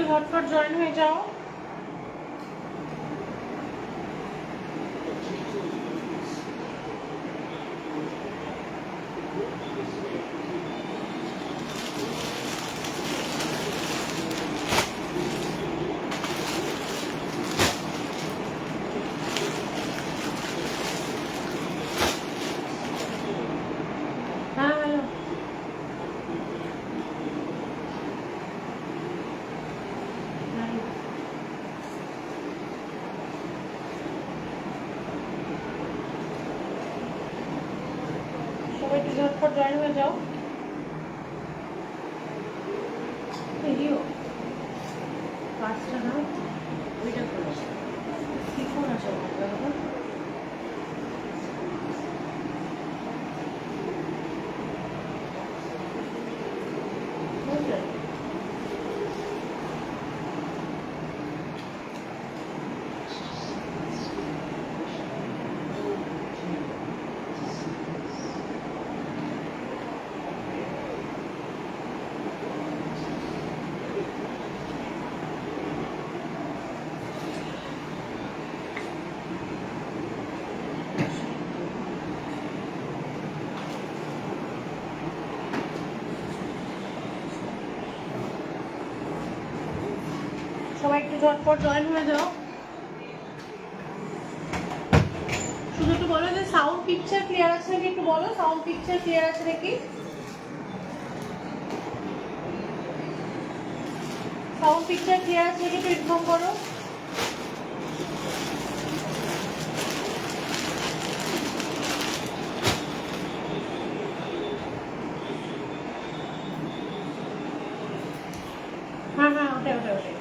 একটু ঝটফট জয়েন হয়ে যাও। একটু ঝটপট জয়েন হয়ে যাও। কাজটা না ওইটা করো, কি ফোন আসো সবাই একটু ঝটপট জয়েন হয়ে যাও। শুধু একটু বলো যে সাউন্ড পিকচার ক্লিয়ার আছে নাকি, একটু বলো সাউন্ড পিকচার ক্লিয়ার আছে নাকি, সাউন্ড পিকচার ক্লিয়ার আছে নাকি একটু ইনফর্ম করো। হ্যাঁ হ্যাঁ ওটাই ওটাই ওটাই।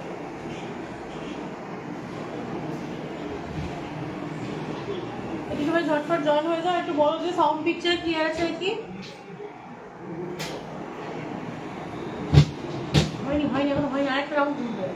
একটু সবাই ঝটপট জয়েন হয়ে যাও, একটু বলো যে সাউন্ড পিকচার ক্লিয়ার আছে নাকি। হয়নি হয়নি এখন হয়নি, আরেকটা রাউন্ড ঘুরবে।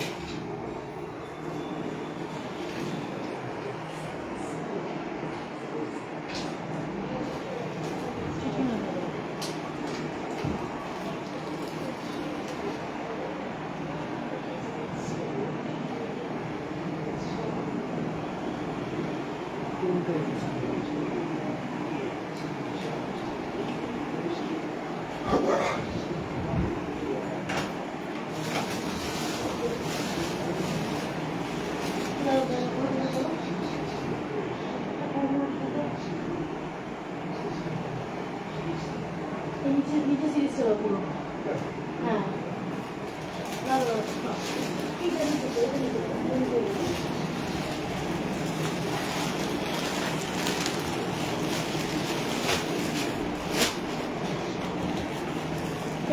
নিচে সিরিজ ছিল পুরো। হ্যাঁ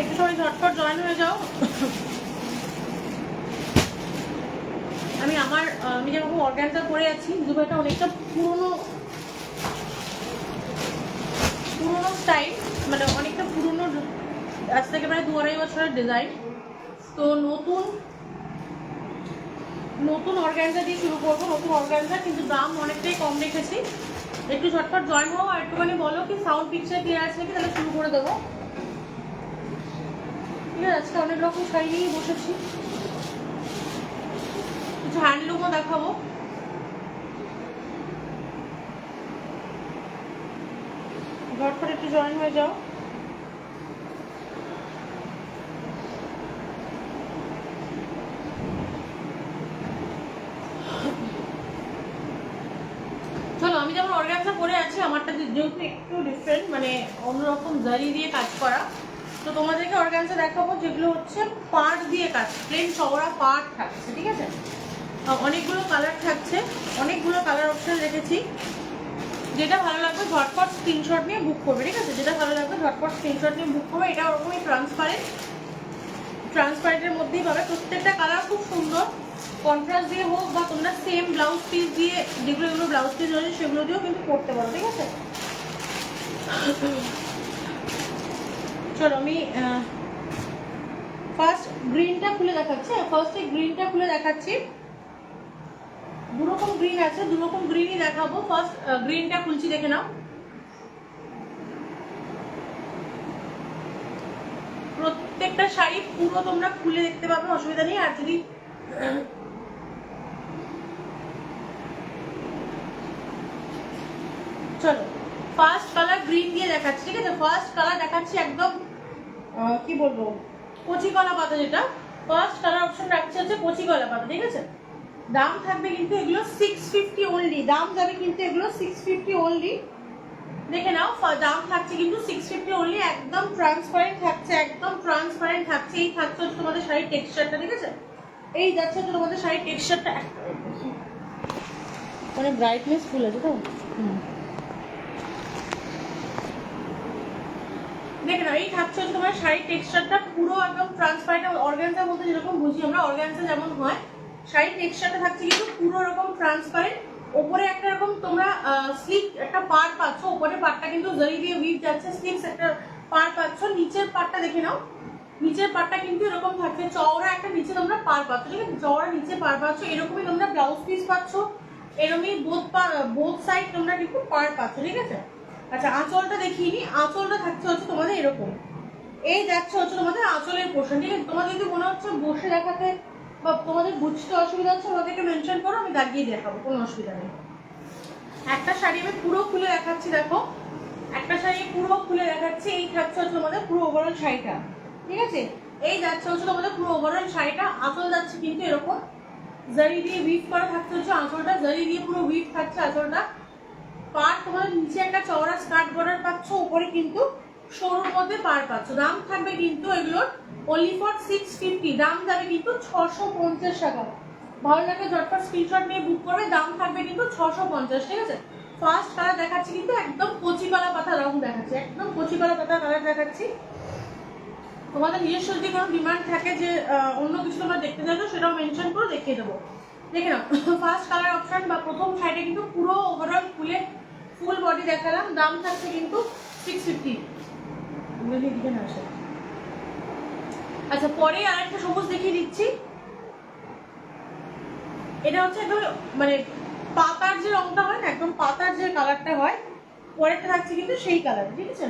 একটু সবাই ঝটপট জয়েন হয়ে যাও। আমি যেরকম অর্গানজা পরে আছি, দুটোটা অনেকটা পুরনো স্টাইল, মানে অনেকটা পুরনো, আজ থেকে প্রায় 2-2.5 বছরের ডিজাইন। তো নতুন অর্গানজা দিয়ে শুরু করবো, নতুন অর্গানজা, কিন্তু দাম অনেকটাই কম রেখেছি। একটু ঝটপট জয়েন হও আর একটুখানি বলো কি সাউন্ড পিকচার ক্লিয়ার আছে নাকি, তাহলে শুরু করে দেবো। ঠিক আছে, আজকে অনেক রকম শাড়ি নিয়েই বসেছি, কিছু হ্যান্ডলুমও দেখাবো। ঝটপট একটু জয়েন হয়ে যাও। চলো, আমি যেমন অর্গানজা পরে আছি, আমারটা যেহেতু একটু ডিফারেন্ট, মানে অন্যরকম জারি দিয়ে কাজ করা, তো তোমাদেরকে অর্গানজা দেখাবো যেগুলো হচ্ছে পাড় দিয়ে কাজ, প্লেন চওড়া পাড় থাকছে। ঠিক আছে, অনেকগুলো কালার থাকছে, অনেকগুলো কালার অপশন রেখেছি। যেটা ভালো লাগবে ঝটপট স্ক্রিনশট নিয়ে বুক করবে। ঠিক আছে, যেটা ভালো লাগবে ঝটপট স্ক্রিনশট নিয়ে বুক করবে। এটা ওরকমই ট্রান্সপারেন্টের মধ্যেই পাবে। প্রত্যেকটা কালার খুব সুন্দর, কন্ট্রাস্ট দিয়ে হোক বা তোমরা সেম ব্লাউজ পিস দিয়ে, যেগুলো ব্লাউজ পিস রয়েছে সেগুলো দিয়েও কিন্তু করতে পারো। ঠিক আছে, চলো আমি ফার্স্ট গ্রিনটা খুলে দেখাচ্ছি। দুরকম গ্রিন আছে, দুরকম গ্রিনই দেখাবো। ফার্স্ট গ্রিনটা খুলছি, দেখে নাও। প্রত্যেকটা শাড়ি পুরো তোমরা খুলে দেখতে পাবে, অসুবিধা নেই। আর যদি চলো ফার্স্ট কালার গ্রিন দিয়ে দেখাচ্ছি, ঠিক আছে? ফার্স্ট কালার দেখাচ্ছি একদম কি বলবো, কচি কলা পাতা, যেটা ফার্স্ট কালার অপশন রাখছে হচ্ছে কচি কলা পাতা, ঠিক আছে? দাম থাকবে কিন্তু এগুলো 650 অনলি, দাম যাবে কিন্তু এগুলো 650 অনলি। দেখে নাও, দাম থাকছে কিন্তু 650 অনলি, একদম ট্রান্সপারেন্ট থাকছে, একদম ট্রান্সপারেন্ট থাকছে। এই থাকছে হচ্ছে তোমাদের শাড়ির টেক্সচারটা, ঠিক আছে? এই যাচ্ছে হচ্ছে তোমাদের শাড়ির টেক্সচারটা, মানে ব্রাইটনেস ফুল আছে তো। দেখে নাও, এই থাকছে হচ্ছে তোমার শাড়ির টেক্সচারটা পুরো একদম ট্রান্সপারেন্ট। অর্গানজা বলতে যেরকম বুঝি আমরা, অর্গানজা যেমন হয়, শাড়ির টেক্সচারটা থাকছে কিন্তু পুরো রকম ট্রান্সপারেন্ট। ওপরে একটা রকম তোমরা স্লিক একটা পাড় পাচ্ছ, ওপরের পাড়টা কিন্তু জরি দিয়ে উইভ যাচ্ছে, স্লিকস একটা পাড় পাচ্ছ। নিচের পাড়টা দেখে নাও, নিচের পাড়টা কিন্তু এরকম থাকছে, চওড়া একটা নিচে তোমরা পাড় পাচ্ছ, ঠিক আছে? চওড়া নিচে পাড় পাচ্ছ, এরকমই তোমরা ব্লাউজ পিস পাচ্ছ, এরকমই বোথ সাইড তোমরা কিন্তু পাড় পাচ্ছ, ঠিক আছে? আচ্ছা, আঁচলটা দেখিয়ে নি। আঁচলটা থাকছে হচ্ছে তোমাদের এরকম, এই যাচ্ছে হচ্ছে তোমাদের আঁচলের পোর্শন, ঠিক আছে? তোমাদের যদি মনে হচ্ছে বসে দেখাতে বা তোমাদের বুঝতে অসুবিধা হচ্ছে, আমাদেরকে মেনশন করো, আমি দাগিয়ে দেখাবো, কোনো অসুবিধা নেই। একটা শাড়ি আমি পুরো খুলে দেখাচ্ছি, দেখো একটা শাড়ি পুরো খুলে দেখাচ্ছি। এই থাকছে হচ্ছে তোমাদের পুরো ওভারঅল শাড়িটা, ঠিক আছে? এই যাচ্ছে হচ্ছে তোমাদের পুরো ওভারঅল শাড়িটা। আঁচল যাচ্ছে কিন্তু এরকম জারি দিয়ে উইভ করা থাকছে হচ্ছে আঁচলটা, জারি দিয়ে পুরো উইভ থাকছে আঁচলটা। পাড় তোমাদের নিচে একটা চওড়া স্কার্ট বর্ডার পাচ্ছ, উপরে কিন্তু সরুর মধ্যে পাড় পাচ্ছ। দাম থাকবে কিন্তু এগুলোর অনলি ফর 650, দাম যাবে কিন্তু 650 টাকা। ভালো লাগে ঝটপট স্ক্রিনশট নিয়ে বুক করবে, দাম থাকবে কিন্তু 650, ঠিক আছে? ফার্স্ট কালার দেখাচ্ছি কিন্তু একদম কচি কলা পাতা রং দেখাচ্ছি, একদম কচি কলা পাতা কালার দেখাচ্ছি। তোমাদের নিজস্ব যদি কোনো ডিমান্ড থাকে যে অন্য কিছু তোমরা দেখতে চাইছো, সেটাও মেনশন করে দেখিয়ে দেবো। দেখে নাও, ফার্স্ট কালার অপশন বা প্রথম সাইডে কিন্তু পুরো ওভারঅল খুলে ফুল বডি দেখালাম, দাম থাকছে কিন্তু 650। আচ্ছা, পরে আরেকটা সবুজ দেখিয়ে দিচ্ছি। এটা হচ্ছে একদম মানে পাতার যে রংটা হয় না, একদম পাতার যে কালারটা হয়, পরেরটা থাকছে কিন্তু সেই কালার, ঠিক আছে?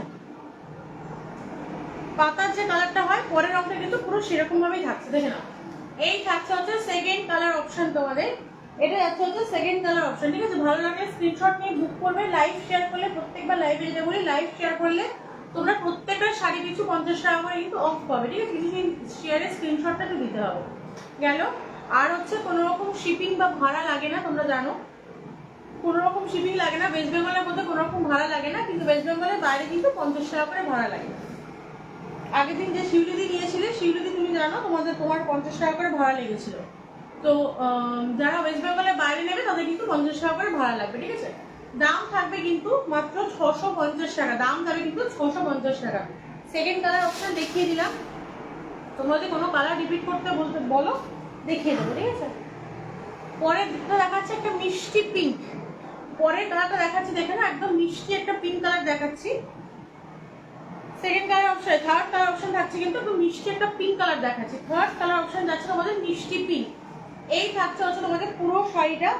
পাতার যে কালারটা হয় পরের রংটা কিন্তু পুরো সেরকম ভাবেই থাকছে, দেখে নাও। এই থাকছে হচ্ছে সেকেন্ড কালার অপশন তোমাদের, এটা যাচ্ছে হচ্ছে সেকেন্ড কালার অপশন, ঠিক আছে? ভালো লাগলে স্ক্রিনশট নিয়ে বুক করবে। লাইভ শেয়ার করলে, প্রত্যেকবার লাইভে যেতে বলি, লাইভ শেয়ার করলে তোমরা প্রত্যেকটা শাড়ি পিছু 50 টাকা করে কিন্তু অফ পাবে, ঠিক আছে? কিছু শেয়ারের স্ক্রিনশটটা তো দিতে হবে। গেল। আর হচ্ছে কোনো রকম শিপিং বা ভাড়া লাগে না, তোমরা জানো কোনো রকম শিপিং লাগে না। ওয়েস্ট বেঙ্গলের মধ্যে কোনো রকম ভাড়া লাগে না, কিন্তু ওয়েস্ট বেঙ্গলের বাইরে কিন্তু 50 টাকা করে ভাড়া লাগে। আগের দিন যে শিউলিদি নিয়েছিলে, শিউলিদি তুমি জানো তোমার 50 টাকা করে ভাড়া লেগেছিল। তো যারা ওয়েস্ট বেঙ্গলের বাইরে নেবে তাদের কিন্তু 50 টাকা করে ভাড়া লাগবে, ঠিক আছে? দাম থাকবে কিন্তু মাত্র 650 টাকা, দাম যাবে কিন্তু 650 টাকা। সেকেন্ড কালার অপশন দেখিয়ে দিলাম, তোমরা যদি কোনো কালার রিপিট করতে বলো দেখিয়ে দেবো, ঠিক আছে? পরের দিকটা দেখাচ্ছে একটা মিষ্টি পিঙ্ক, পরের কালারটা দেখাচ্ছি, দেখে না একদম মিষ্টি একটা পিঙ্ক কালার দেখাচ্ছি। Second colour option, third colour option থাকছে কিন্তু একটু মিষ্টি একটা পিঙ্ক কালার দেখাচ্ছি। থার্ড কালার অপশন যাচ্ছে তোমাদের মিষ্টি পিঙ্ক। এই থাকছে হচ্ছে তোমাদের পুরো শাড়িটা,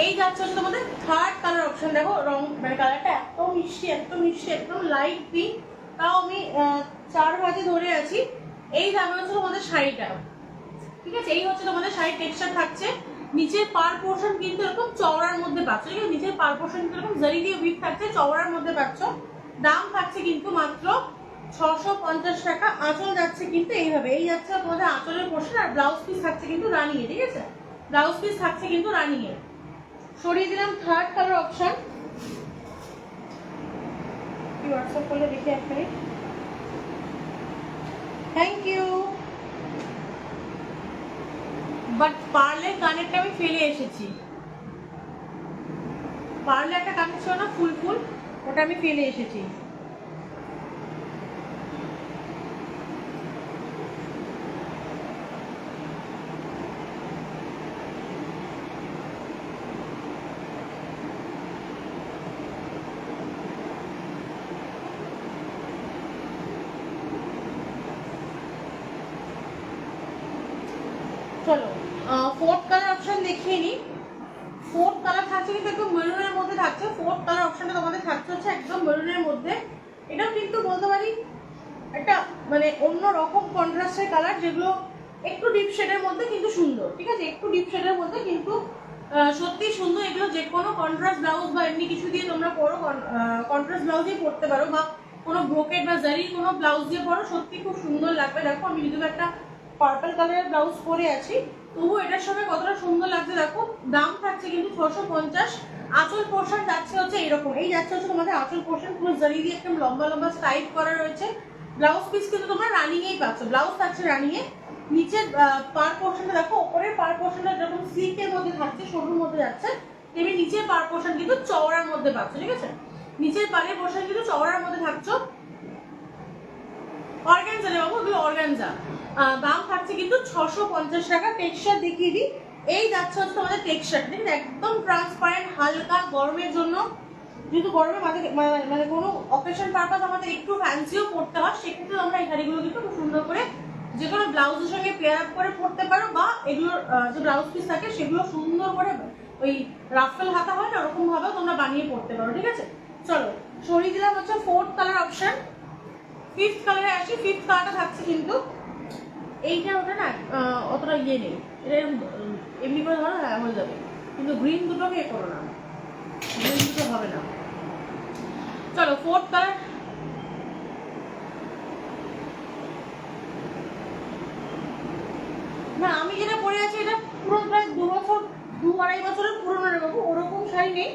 এই যাচ্ছে হচ্ছে তোমাদের থার্ড কালার অপশন। দেখো রং মানে কালারটা এত মিষ্টি, এত মিষ্টি, একদম লাইট পিঙ্ক, তাও আমি 4 ভাজে ধরে আছি। এই দামে হচ্ছে তোমাদের শাড়িটা, ঠিক আছে? এই হচ্ছে তোমাদের শাড়ির টেক্সচার থাকছে। নিচের পার পোর্শন কিন্তু এরকম চওড়ার মধ্যে পাচ্ছ, ঠিক আছে? নিচের পার পোর্শন কিন্তু এরকম জারি দিয়ে উইভ থাকছে, চওড়ার মধ্যে পাচ্ছ। দাম থাকছে কিন্তু মাত্র 650 টাকা। আঁচল যাচ্ছে কিন্তু এইভাবে, এই যাচ্ছে তোমাদের আঁচলের পোর্শন, আর ব্লাউজ পিস থাকছে কিন্তু রানিং এ, ঠিক আছে? ব্লাউজ পিস থাকছে কিন্তু রানিং এ। সরিয়ে দিলাম থার্ড কালার অপশন। কি হোয়াটসঅ্যাপ করলে দেখি এক মিনিট। Thank you. বাট পার্লের কানেরটা আমি ফেলে এসেছি, পার্লে একটা কানের ছিল না ফুল ফুল, ওটা আমি ফেলে এসেছি। চলো ফোর্থ কালার অপশন দেখিয়ে নিই। ফোর্থ কালার থাকছে কিন্তু একদম মেরুনের মধ্যে থাকছে। ফোর্থ কালার অপশনটা তোমাদের থাকছে হচ্ছে একদম মেরুনের মধ্যে। এটাও কিন্তু বলতে পারি একটা মানে অন্য রকম কন্ট্রাস্টের কালার, যেগুলো একটু ডিপ শেডের মধ্যে কিন্তু সুন্দর, ঠিক আছে? একটু ডিপ শেডের মধ্যে কিন্তু সত্যি সুন্দর। এগুলো যে কোনো কন্ট্রাস্ট ব্লাউজ বা এমনি কিছু দিয়ে তোমরা পরো, কন্ট্রাস্ট ব্লাউজই পরতে পারো বা কোনো ব্রোকেট বা জারির কোনো ব্লাউজ দিয়ে পরো, সত্যি খুব সুন্দর লাগবে। দেখো আমি যদি একটা পার্পল কালারের ব্লাউজ পরে আছি, তবু এটার সঙ্গে কতটা সুন্দর লাগছে দেখো। দাম থাকছে কিন্তু 650। আঁচল পোর্শন যাচ্ছে হচ্ছে এরকম, এই যাচ্ছে হচ্ছে তোমাদের আঁচল পোর্শন পুরো জারি দিয়ে একদম লম্বা লম্বা স্টাইল করা রয়েছে। ব্লাউজ পিস কিন্তু তোমরা রানিং এই পাচ্ছ, ব্লাউজ থাকছে রানিং এ। নিচের পার পোর্শনটা দেখো, উপরের পার পোর্শনটা যেরকম সিল্কের মধ্যে থাকছে, সরুর মধ্যে যাচ্ছে, তেমনি নিচের পার পোর্শন কিন্তু চওড়ার মধ্যে পাচ্ছ, ঠিক আছে? নিচের পাড়ের পোর্শন কিন্তু চওড়ার মধ্যে থাকছো। অর্গানজা রে বাবু, এগুলো অর্গানজা। দাম থাকছে কিন্তু 650 টাকা। টেক্সচার দেখিয়ে দিই, এই যাচ্ছে হচ্ছে তোমাদের টেক্সচার, ঠিক আছে? একদম ট্রান্সপারেন্ট, হালকা গরমের জন্য, যেহেতু গরমে মানে কোনো অকেশন পারপাস আমাদের একটু ফ্যান্সিও পড়তে হয়, সেক্ষেত্রে আমরা এই শাড়িগুলো কিন্তু খুব সুন্দর করে যে কোনো ব্লাউজের সঙ্গে পেয়ার আপ করে পরতে পারো, বা এগুলোর যে ব্লাউজ পিস থাকে সেগুলো সুন্দর করে ওই রাফেল হাতা হয় না, ওরকম ভাবেও তোমরা বানিয়ে পরতে পারো, ঠিক আছে? চলো সরিয়ে দিলাম হচ্ছে ফোর্থ কালার অপশন। ফিফথ কালারে আসি। ফিফথ কালারটা থাকছে কিন্তু এইটা, ওটা না অতটা ইয়ে নেই, এটা এমনি করে ধরো হ্যাঁ হয়ে যাবে, কিন্তু গ্রিন দুটোকে এ করো না, গ্রিন দুটো হবে না। চলো ফোর্থ কালার। না আমি যেটা পরে আছি এটা পুরো প্রায় 2 বছর 2-2.5 বছরের পুরোনো রে বাবু, ওরকম শাড়ি নেই,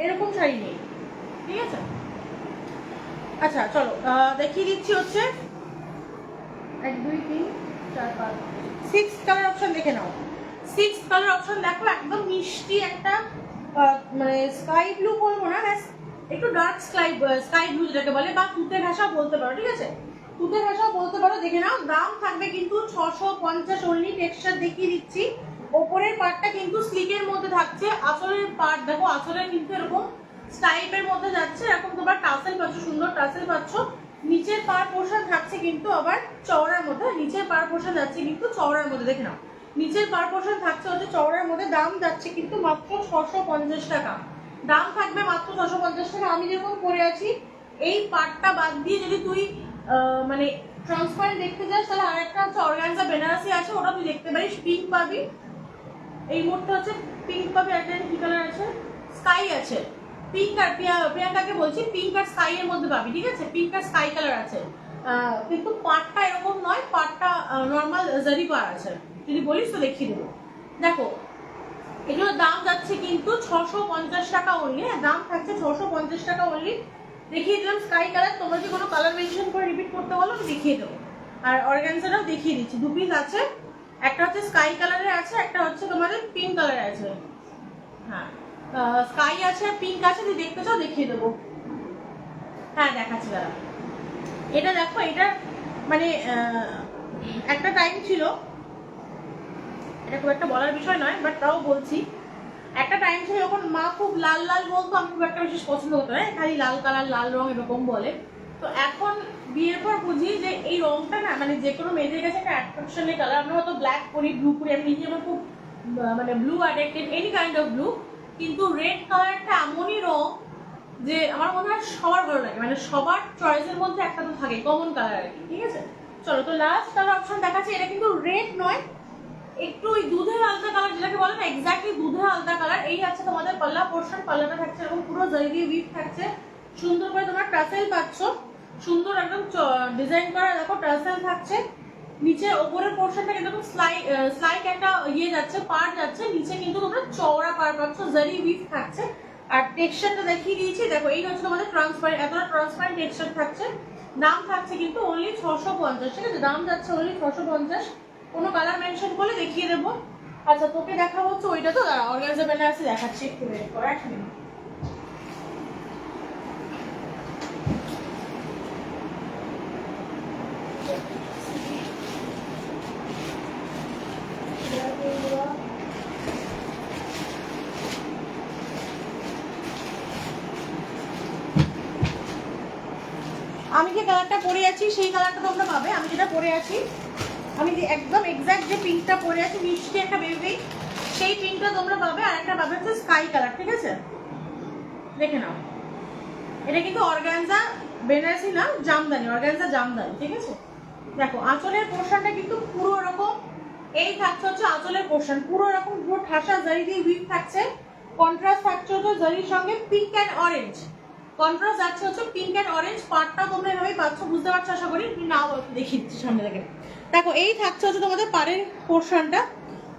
এরকম শাড়ি নেই, ঠিক আছে? আচ্ছা চলো দেখিয়ে দিচ্ছি হচ্ছে 1 2 3 4 5 6 কালার অপশন দেখে নাও। 6 কালার অপশন দেখো, একদম মিষ্টি একটা মানে স্কাই ব্লু বলবো না, একটু ডার্ক স্কাই ব্লু যেটাকে বলে, বা তুতে ঘাসা বলতে পারো, ঠিক আছে? তুতে ঘাসা বলতে পারো, দেখে নাও। দাম থাকবে কিন্তু 650 অনলি। টেক্সচার দেখিয়ে দিচ্ছি, ওপরের পার্টটা কিন্তু স্লিকের মধ্যে থাকছে, আঁচলের পার্ট দেখো, আঁচলের কিন্তু এরকম স্টাইপের মধ্যে যাচ্ছে, এরকম তোমার টাসেল পাচ্ছ, সুন্দর টাসেল পাচ্ছ। নিচের পার পোর্শন থাকছে কিন্তু আবার চওড়ার মধ্যে, নিচের পার পোর্শন যাচ্ছে কিন্তু চওড়ার মধ্যে, দেখে নাও। নিচের পার পোর্শন থাকছে হচ্ছে চওড়ার মধ্যে। দাম যাচ্ছে কিন্তু মাত্র 650 টাকা। দাম থাকবে মাত্র 650 টাকা। আমি যেরকম পরে আছি, এই পার্টটা বাদ দিয়ে যদি তুই মানে ট্রান্সপারেন্ট দেখতে চাস, তাহলে আরেকটা হচ্ছে অর্গানজা বেনারসি আছে, ওটা তুই দেখতে পারিস, পিঙ্ক পাবি। এই মোডটা হচ্ছে পিঙ্ক পাবি, একটা কি কালার আছে, স্কাই আছে। পিঙ্ক আর প্রিয়াঙ্কাকে বলছি, পিঙ্ক আর স্কাই এর মধ্যে পাবি, ঠিক আছে? পিঙ্ক আর স্কাই কালার আছে, কিন্তু পাটটা এরকম নয়, পাটটা নর্মাল জারি পার আছে। যদি বলিস তো দেখিয়ে দেবো। দেখো এগুলোর দাম যাচ্ছে কিন্তু 650 টাকা অনলি। দাম থাকছে 650 টাকা অনলি। দেখিয়ে দিলাম স্কাই কালার, তোমরা যদি কোনো কালার মেনশন করে রিপিট করতে বলো আমি দেখিয়ে দেবো। আর অর্গানজাটাও দেখিয়ে দিচ্ছি, 2 পিস আছে, একটা হচ্ছে স্কাই কালারের আছে, একটা হচ্ছে তোমাদের পিঙ্ক কালারের আছে। হ্যাঁ স্কাই আছে আর পিঙ্ক আছে, যদি দেখতে চাও দেখিয়ে দেবো। হ্যাঁ দেখাচ্ছি দাঁড়া। এটা দেখো, এটা মানে একটা টাইম ছিল, এটা খুব একটা বলার বিষয় নয় বাট তাও বলছি, একটা টাইম ছিল যখন মা খুব লাল লাল বলতো, আমি খুব একটা বিশেষ পছন্দ করতাম না, খালি লাল কালার লাল রং এরকম বলে। তো এখন বিয়ের পর বুঝি যে এই রংটা না মানে যে কোনো মেয়েদের কাছে একটা অ্যাট্রাকশনের কালার। আমরা হয়তো ব্ল্যাক পরি, ব্লু পরি, আমি নিজে আমার খুব মানে blue addicted, any kind of blue, কিন্তু রেড কালারটা এমনই রং যে আমার মনে হয় সবার ভালো লাগে, মানে সবার চয়েসের মধ্যে একটা তো থাকে, কমন কালার আর কি, ঠিক আছে? চলো তো লাস্ট কালার অপশন দেখাচ্ছি। এটা কিন্তু রেড নয়, একটু ওই দুধের আলতা কালার যেটাকে বলে না, এক্স্যাক্টলি দুধের আলতা কালার। এই আছে তোমাদের পাল্লা পোর্শন, পাল্লাটা থাকছে এরকম পুরো জারি দিয়ে উইভ থাকছে, সুন্দর করে তোমার টাসেল পাচ্ছ, সুন্দর একদম ডিজাইন করা দেখো টাসেল থাকছে। নিচে ওপরের পোর্শনটা কিন্তু স্লাইড একটা ইয়ে যাচ্ছে, পার যাচ্ছে, নিচে কিন্তু তোমরা চওড়া পার পাচ্ছ, জারি উইভ থাকছে। আর টেক্সচারটা দেখিয়ে দিয়েছি, দেখো এই হচ্ছে তোমাদের ট্রান্সপারেন্ট, এতটা ট্রান্সপারেন্ট টেক্সচার থাকছে। দাম থাকছে কিন্তু অনলি 650, ঠিক আছে? দাম যাচ্ছে অনলি 650। কোনো কালার মেনশন করলে দেখিয়ে দেবো। আচ্ছা তোকে দেখাবো হচ্ছে ওইটা, তো দাঁড়া অর্গানজা বেনারসি দেখাচ্ছি, একটু ওয়েট কর 1 মিনিট। আমি যে কালারটা পরে আছি সেই কালারটা তোমরা পাবে। আমি যেটা পরে আছি, আমি যে একদম এক্স্যাক্ট যে পিঙ্কটা পরে আছি, মিষ্টি একটা বেবি সেই পিঙ্কটা তোমরা পাবে, আর একটা পাবে হচ্ছে স্কাই কালার, ঠিক আছে? দেখে নাও, এটা কিন্তু অর্গানজা বেনারসি না, জামদানি, অর্গানজা জামদানি, ঠিক আছে? দেখো আঁচলের পোর্শনটা কিন্তু পুরো এরকম, এই থাকছে হচ্ছে আঁচলের পোর্শন, পুরো এরকম পুরো ঠাসা জারি দিয়ে উইভ থাকছে, কন্ট্রাস্ট থাকছে হচ্ছে জারির সঙ্গে পিঙ্ক অ্যান্ড অরেঞ্জ, কন্ট্রাস্ট যাচ্ছে হচ্ছে পিঙ্ক অ্যান্ড অরেঞ্জ। পার্টটা তোমরা এভাবেই পাচ্ছ, বুঝতে পারছো আশা করি। নাও দেখি সামনে থেকে, দেখো এই থাকছে হচ্ছে তোমাদের পাড়ের পোর্শনটা,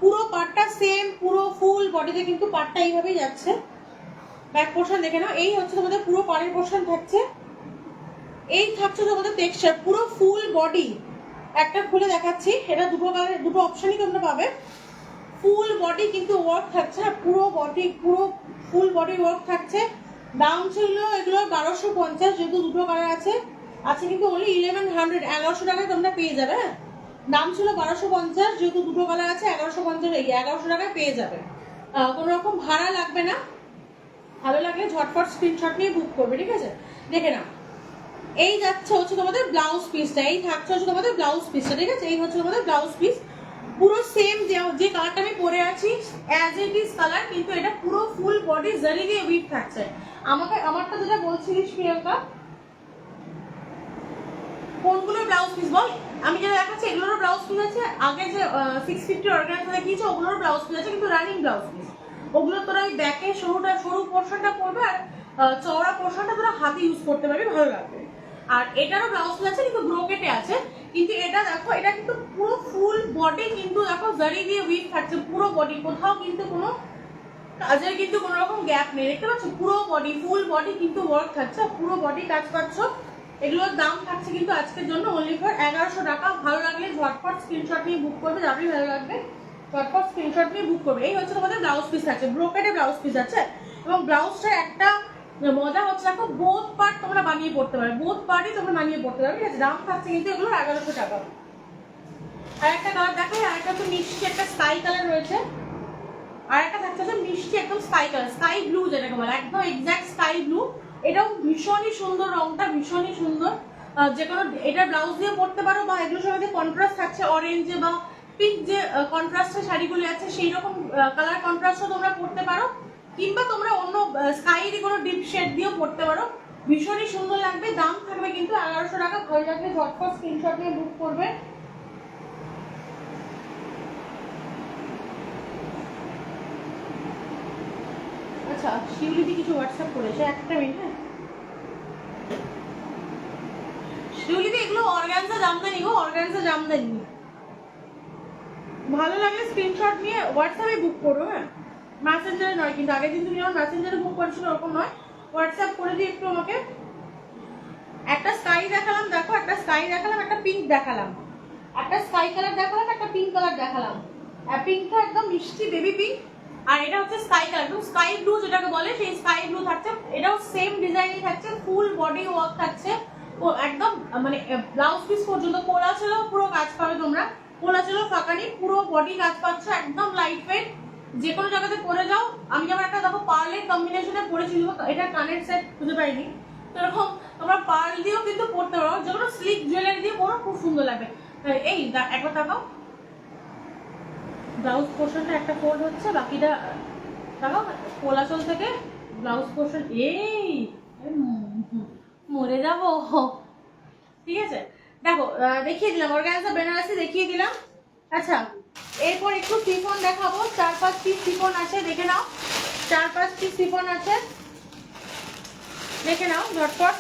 পুরো পার্টটা সেম, পুরো ফুল বডিতে কিন্তু পার্টটা এইভাবেই যাচ্ছে। ব্যাক পোর্শন দেখে নাও, এই হচ্ছে তোমাদের পুরো পাড়ের পোর্শন থাকছে, এই থাকছে তোমাদের টেক্সচার পুরো ফুল বডি। একটা খুলে দেখাচ্ছি, এটা দুটো কালার, দুটো অপশনই তোমরা পাবে। ফুল বডি কিন্তু ওয়ার্ক থাকছে, পুরো বডি, পুরো ফুল বডি ওয়ার্ক থাকছে। দাম ছিল এগুলো 1250, যেহেতু দুটো কালার আছে, আছে কিন্তু অনলি 1100, 1100 টাকায় তোমরা পেয়ে যাবে। হ্যাঁ, দাম ছিল 1250, যেহেতু দুটো কালার আছে 1150, 1100 টাকায় পেয়ে যাবে। কোনো রকম ভাড়া লাগবে না। ভালো লাগলে ঝটপট স্ক্রিনশট নিয়ে বুক করবে, ঠিক আছে? দেখে নাও, এই যাচ্ছে হচ্ছে তোমাদের ব্লাউজ পিসটা, এই থাকছে হচ্ছে তোমাদের ব্লাউজ পিসটা, ঠিক আছে? এই হচ্ছে তোমাদের ব্লাউজ পিস, পুরো সেম যে কালারটা আমি পরে আছি অ্যাজ ইট ইজ কালার, কিন্তু এটা পুরো ফুল বডি জারি দিয়ে উইভ থাকছে। আমারটা যেটা বলছিলিস প্রিয়াঙ্কা, কোনগুলো ব্লাউজ পিস বল? আমি যেটা দেখাচ্ছি এগুলোরও ব্লাউজ পিস আছে, আগে যে 650 অর্গানাইজ দেখিয়েছে ওগুলোরও ব্লাউজ পিস আছে, কিন্তু রানিং ব্লাউজ পিস। ওগুলো তোরা ওই ব্যাকে সরু পোর্শনটা পরবে, আর চওড়া পোর্শনটা তোরা হাতে ইউজ করতে পারবি, ভালো লাগবে। আর এটারও ব্লাউজ পিস আছে, কিন্তু ব্রোকেটে আছে। কিন্তু এটা দেখো, এটা কিন্তু পুরো ফুল বডি কিন্তু দেখো জারি দিয়ে উইভ থাকছে, পুরো বডি, কোথাও কিন্তু কোনো কাজের কিন্তু কোনো রকম গ্যাপ নেই, দেখতে পাচ্ছ? পুরো বডি, ফুল বডি কিন্তু ওয়ার্ক থাকছে, পুরো বডি কাজ পাচ্ছ। এগুলোর দাম থাকছে কিন্তু আজকের জন্য অনলি ফর 1100 টাকা। ভালো লাগলে ঝটপট স্ক্রিনশট নিয়ে বুক করবে, যাবেই ভালো লাগবে, ঝটপট স্ক্রিনশট নিয়ে বুক করবে। এই হচ্ছে তোমাদের ব্লাউজ পিস থাকছে, ব্রোকেটে ব্লাউজ পিস আছে। এবং ব্লাউজটার একটা মজা হচ্ছে দেখো, বোথ পার্ট তোমরা বানিয়ে পড়তে পারবে, বোথ পার্টই তোমরা বানিয়ে পড়তে পারবে, ঠিক আছে? দাম থাকছে কিন্তু এগুলো 1100 টাকা। আর একটা কালার দেখাই, আর একটা তো মিষ্টি একটা স্কাই কালার রয়েছে, আর একটা থাকছে হচ্ছে মিষ্টি একদম স্কাই কালার, স্কাই ব্লু যেটাকে বলে, একদম এক্স্যাক্ট স্কাই ব্লু। এটাও ভীষণই সুন্দর, রংটা ভীষণই সুন্দর। যে কোনো এটা ব্লাউজ দিয়ে পরতে পারো, বা এগুলোর সঙ্গে কন্ট্রাস্ট থাকছে অরেঞ্জে বা পিঙ্ক, যে কন্ট্রাস্টের শাড়িগুলি আছে সেই রকম কালার কন্ট্রাস্টও তোমরা পরতে পারো, কিংবা তোমরা অন্য স্কাইরই কোনো ডিপ শেড দিয়েও পরতে পারো, ভীষণই সুন্দর লাগবে। দাম থাকবে কিন্তু 1100 টাকা। ভালো লাগলে ঝটপট স্ক্রিনশট নিয়ে বুক করবে। আচ্ছা, শিউলিদি কিছু হোয়াটসঅ্যাপ করেছে, একটা মিনিট। হ্যাঁ, শিউলিদি এগুলো অর্গানজা জামদানি গো, অর্গানজা জামদানি। ভালো লাগলে স্ক্রিনশট নিয়ে হোয়াটসঅ্যাপে বুক করো। হ্যাঁ, মেসেঞ্জারে নয়, কিন্তু আগের দিন তুমি যেমন মেসেঞ্জারে বুক করেছিল ওরকম নয়, হোয়াটসঅ্যাপ করে দিই একটু আমাকে। একটা স্কাই দেখালাম, দেখো একটা স্কাই দেখালাম, একটা পিঙ্ক দেখালাম, একটা স্কাই কালার দেখালাম, একটা পিঙ্ক কালার দেখালাম। পিঙ্কটা একদম মিষ্টি বেবি পিঙ্ক, আর এটা হচ্ছে স্কাই কালার, একদম স্কাই ব্লু যেটাকে বলে, সেই স্কাই ব্লু থাকছে। এটাও সেম ডিজাইনই থাকছে, ফুল বডি ওয়ার্ক থাকছে, ও একদম মানে ব্লাউজ পিস পর্যন্ত কোলা ছিল, পুরো কাজ পাবে তোমরা, কোলা ছিল ফাঁকানি, পুরো বডি কাজ পাচ্ছ, একদম লাইট ওয়েট, যে কোনো জায়গাতে পরে যাও। আমি যেমন একটা দেখো পার্লের কম্বিনেশনে পরেছিল, এটা কানের সেট খুঁজে পাইনি, তো এরকম তোমরা পার্ল দিয়েও কিন্তু পরতে পারো, যে কোনো স্লিক জুয়েলারি দিয়ে পরো, খুব সুন্দর লাগবে। এই একবার দেখাও, ব্লাউজ পোর্শনটা একটা ফোল্ড হচ্ছে, বাকিটা দেখো কোলাচল থেকে ব্লাউজ পোর্শন। এই মরে যাবো, ঠিক আছে? দেখো দেখিয়ে দিলাম, অর্গানজা বেনারসি দেখিয়ে দিলাম। আচ্ছা, এরপর একটু শিফন দেখাবো, 4-5 পিস শিফন আছে, দেখে নাও, 4-5 পিস শিফন আছে, দেখে নাও ঝটপট।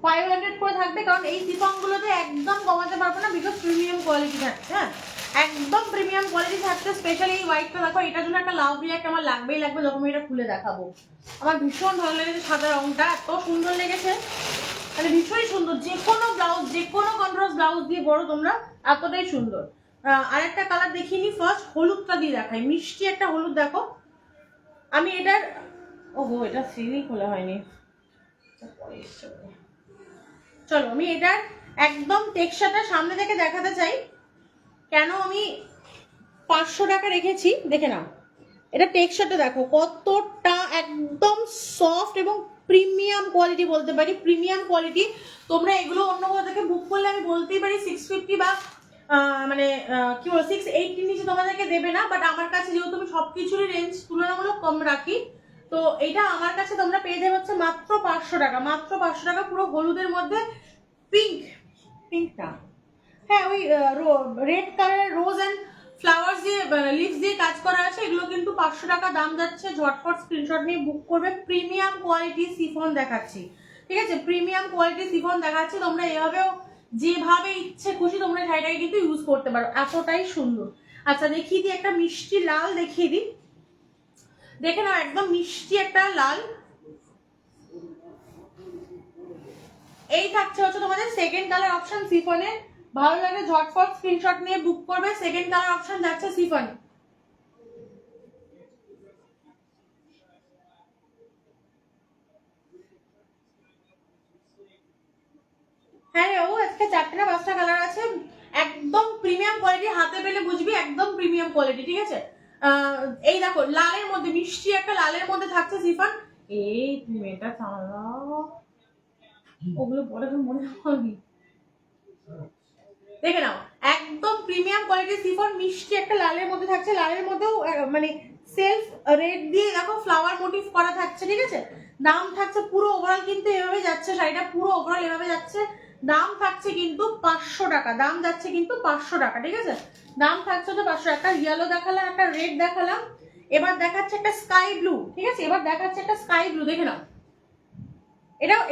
500 করে থাকবে, কারণ এই শিফন গুলোতে একদম কমাতে পারবো না, বিকজ প্রিমিয়াম কোয়ালিটি থাকছে। হ্যাঁ, একদম প্রিমিয়াম কোয়ালিটি থাকছে। স্পেশালি এই হোয়াইটটা দেখো, এটার জন্য একটা লাভ রিয়াক্ট আমার লাগবেই লাগবে, যখন আমি এটা খুলে দেখাবো। আমার ভীষণ ভালো লেগেছে, সাদা রংটা এত সুন্দর লেগেছে, মানে ভীষণই সুন্দর। যে কোনো ব্লাউজ, যে কোনো কন্ট্রাস্ট ব্লাউজ দিয়ে পরো তোমরা, এতটাই সুন্দর। আরেকটা কালার দেখিয়ে নি, ফার্স্ট হলুদটা দিয়ে দেখাই, মিষ্টি একটা হলুদ দেখো। আমি এটার, ওহো এটা সিলই খোলা হয়নি, চলো আমি এটার একদম টেক্সচারটা সামনে থেকে দেখাতে চাই। কেন আমি 500 টাকা রেখেছি দেখে নাও, এটা টেক্সচারটা দেখো কতটা একদম সফট এবং প্রিমিয়াম কোয়ালিটি, বলতে পারি প্রিমিয়াম কোয়ালিটি। তোমরা এগুলো অন্য কোথাও থেকে বুক করলে আমি বলতেই পারি 650 বা মানে কি বলবো 680 নিচে তোমাদেরকে দেবে না, বাট আমার কাছে যেহেতু আমি সবকিছুরই রেঞ্জ তুলনামূলক কম রাখি, তো এটা আমার কাছে তোমরা পেয়ে যাবে হচ্ছে মাত্র 500 টাকা, মাত্র 500 টাকা। পুরো হলুদের মধ্যে পিঙ্কটা, হ্যাঁ ওই রেড কালারের রোজ অ্যান্ড ফ্লাওয়ার্স দিয়ে লিভস দিয়ে কাজ করা আছে, এগুলো কিন্তু 500 টাকা দাম যাচ্ছে। ঝটপট স্ক্রিনশট নিয়ে বুক করবে। প্রিমিয়াম কোয়ালিটি সিফন দেখাচ্ছি, ঠিক আছে, প্রিমিয়াম কোয়ালিটি সিফন দেখাচ্ছি। তোমরা এভাবেও যেভাবে ইচ্ছে খুশি তোমরা শাড়িটাকে কিন্তু ইউজ করতে পারো, এতটাই সুন্দর। আচ্ছা দেখিয়ে দিই, একটা মিষ্টি লাল দেখিয়ে দিই, দেখে নাও, একদম মিষ্টি একটা লাল। এই থাকছে হচ্ছে তোমাদের সেকেন্ড কালার অপশন সিফনে। ভালো লাগে ঝটপট স্ক্রিনশট নিয়ে বুক করবে। সেকেন্ড কালার অপশন যাচ্ছে সিফন। হ্যাঁ ও আজকে 4টে না 5টা কালার আছে, একদম প্রিমিয়াম কোয়ালিটি, হাতে পেলে বুঝবি একদম প্রিমিয়াম কোয়ালিটি, ঠিক আছে। এই দেখো লালের মধ্যে, মিষ্টি একটা লালের মধ্যে থাকছে সিফন। এই তুমি এটা চালাও, ওগুলো পরে তো মনে হবে, দেখে নাও একদম প্রিমিয়াম কোয়ালিটির সিফন, মিষ্টি একটা লালের মধ্যে থাকছে। লালের মধ্যেও মানে সেলফ রেড দিয়ে দেখো ফ্লাওয়ার মোটিভ করা থাকছে, ঠিক আছে। দাম থাকছে পুরো ওভারঅল কিন্তু এভাবে যাচ্ছে শাড়িটা, পুরো ওভারঅল এভাবে যাচ্ছে। দাম থাকছে কিন্তু 500 টাকা, দাম যাচ্ছে কিন্তু 500 টাকা, ঠিক আছে। দাম থাকছে তো 500। একটা ইয়েলো দেখালাম, একটা রেড দেখালাম, এবার দেখাচ্ছে একটা স্কাই ব্লু, ঠিক আছে, এবার দেখাচ্ছে একটা স্কাই ব্লু, দেখে নাও।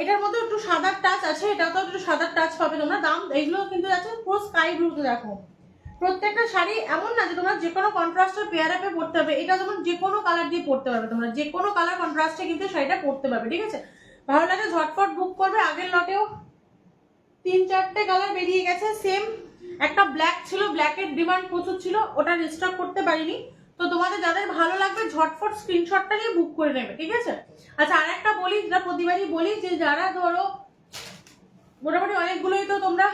এটার মধ্যে একটু সাদার টাচ আছে, এটাও তো একটু সাদার টাচ পাবে তোমরা। দাম এগুলো কিন্তু যাচ্ছে পুরো স্কাই ব্লুতে। দেখো প্রত্যেকটা শাড়ি এমন না যে তোমরা যে কোনো কন্ট্রাস্টের পেয়ার আপে পড়তে হবে, এটা যেমন যে কোনো কালার দিয়ে পড়তে পারবে, তোমরা যে কোনো কালার কন্ট্রাস্টে কিন্তু শাড়িটা পড়তে পারবে, ঠিক আছে। ভালো লাগে ঝটপট বুক করবে। আগের লটেও 3-4টে কালার বেরিয়ে গেছে সেম। একটা ব্ল্যাক ছিল, ব্ল্যাকের ডিমান্ড প্রচুর ছিল, ওটা রিস্টক করতে পারিনি। তো তোমাদের যাদের ভালো লাগবে ঝটপট স্ক্রিনশটটা নিয়ে বুক করে নেবে, ঠিক আছে। আচ্ছা আর একটা বলি, যেটা প্রতিবারই বলি, যে যারা ধরো মোটামুটি অনেকগুলোই তো তোমরা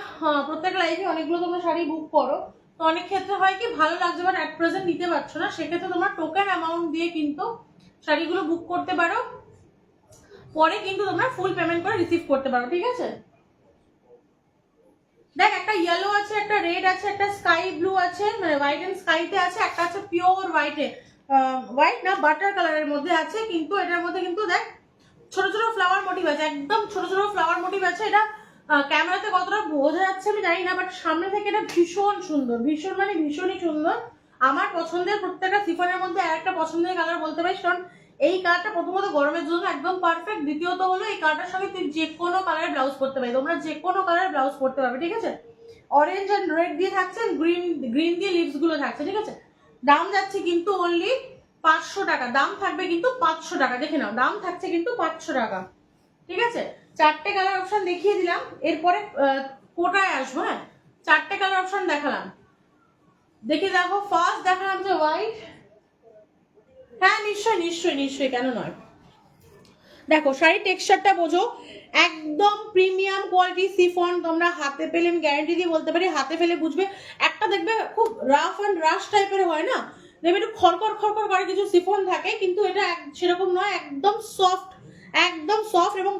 প্রত্যেক লাইফে অনেকগুলো তোমরা শাড়ি বুক করো, তো অনেক ক্ষেত্রে হয় কি ভালো লাগছে বাট অ্যাট প্রেজেন্ট নিতে পারছো না, সেক্ষেত্রে তোমরা টোকেন অ্যামাউন্ট দিয়ে কিন্তু শাড়িগুলো বুক করতে পারো, পরে কিন্তু তোমরা ফুল পেমেন্ট করে রিসিভ করতে পারো, ঠিক আছে। দেখ একটা ইয়েলো আছে, একটা রেড আছে, একটা স্কাই ব্লু আছে, মানে হোয়াইট এন্ড স্কাইতে আছে, একটা আছে পিওর হোয়াইটে, হোয়াইট না বাটার কালারের মধ্যে আছে, কিন্তু এটার মধ্যে কিন্তু দেখ ছোট ছোট ফ্লাওয়ার মোটিভ আছে, একদম ছোট ছোট ফ্লাওয়ার মোটিভ আছে। এটা ক্যামেরাতে কতটা বোঝা যাচ্ছে আমি জানি না, বাট সামনে থেকে এটা ভীষণ সুন্দর, ভীষণ মানে ভীষণই সুন্দর। আমার পছন্দের প্রত্যেকটা সিফনের মধ্যে একটা পছন্দের কালার বলতে পারিস, কারণ এই কালারটা প্রথমত গরমের জন্য একদম পারফেক্ট, দ্বিতীয়ত হলো এই কালারটার সঙ্গে তুই যে কোনো কালারের ব্লাউজ করতে পারি, তোমরা যে কোনো কালারের ব্লাউজ করতে পারবে, ঠিক আছে। অরেঞ্জ অ্যান্ড রেড দিয়ে থাকছে, গ্রিন দিয়ে লিভস গুলো থাকছে, ঠিক আছে। দাম যাচ্ছে কিন্তু অনলি 500 টাকা, দাম থাকবে কিন্তু 500 টাকা, দেখে নাও দাম থাকছে কিন্তু 500 টাকা, ঠিক আছে। 4টে কালার অপশন দেখিয়ে দিলাম, এরপরে কোটায় আসবো। হ্যাঁ 4টে কালার অপশন দেখালাম, দেখে দেখো ফার্স্ট দেখালাম যে হোয়াইট, হ্যাঁ নিশ্চয়ই নিশ্চয়ই নিশ্চয়ই, কেন নয়। দেখো শাড়ির টেক্সচারটা বোঝো, একদম প্রিমিয়াম কোয়ালিটি সিফন, তোমরা হাতে পেলে আমি গ্যারান্টি দিয়ে বলতে পারি হাতে ফেলে বুঝবে। একটা দেখবে খুব রাফ অ্যান্ড রাশ টাইপের হয় না, দেখবে একটু খড়খড় খড়খড় করে কিছু সিফন থাকে, কিন্তু এটা সেরকম নয়, একদম সফট, একদম সফট। এবং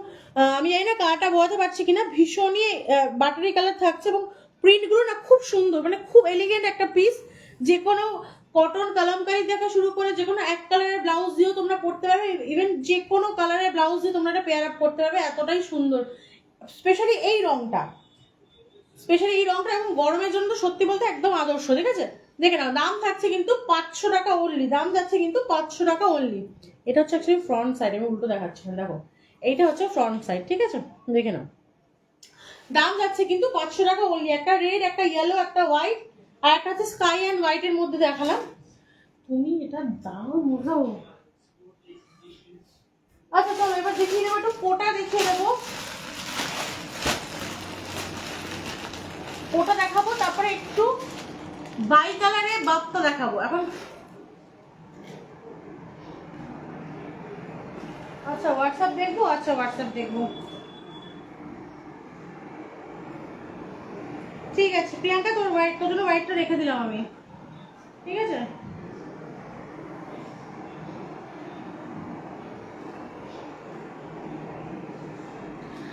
আমি জানি না কালারটা বোঝাতে পারছি কিনা, ভীষণই বাটারি কালার থাকছে, এবং প্রিন্টগুলো না খুব সুন্দর, মানে খুব এলিগেন্ট একটা পিস। যে কোনো কটন কালামকারি থেকে শুরু করে যে কোনো এক কালারের ব্লাউজ দিয়েও তোমরা পরতে পারবে, ইভেন যে কোনো কালারের ব্লাউজ দিয়ে তোমরা এটা পেয়ার আপ করতে পারবে, এতটাই সুন্দর। স্পেশালি এই রংটা, এবং গরমের জন্য তো সত্যি বলতে একদম আদর্শ, ঠিক আছে। দেখে নাও দাম থাকছে কিন্তু 500 টাকা অনলি, দাম যাচ্ছে কিন্তু 500 টাকা অনলি। এটা হচ্ছে অ্যাকচুয়ালি ফ্রন্ট সাইড, আমি উল্টো দেখাচ্ছি না, দেখো এইটা হচ্ছে ফ্রন্ট সাইড, ঠিক আছে। দেখে নাও দাম যাচ্ছে কিন্তু 500 টাকা অনলি। একটা রেড, একটা ইয়েলো, একটা হোয়াইট, আর একটা হচ্ছে স্কাই অ্যান্ড হোয়াইট এর মধ্যে দেখালাম। তুমি এটা দাও মোটাও। আচ্ছা চলো এবার দেখিয়ে দেবো, একটু কোটা দেখিয়ে দেবো, কোটা দেখাবো, তারপরে একটু বাই কালারের বাপটা দেখাবো এখন। আচ্ছা হোয়াটসঅ্যাপ দেখবো, আচ্ছা হোয়াটসঅ্যাপ দেখবো, ঠিক আছে। প্রিয়াঙ্কা তোর জন্য হোয়াইটটা রেখে দিলাম আমি, ঠিক আছে।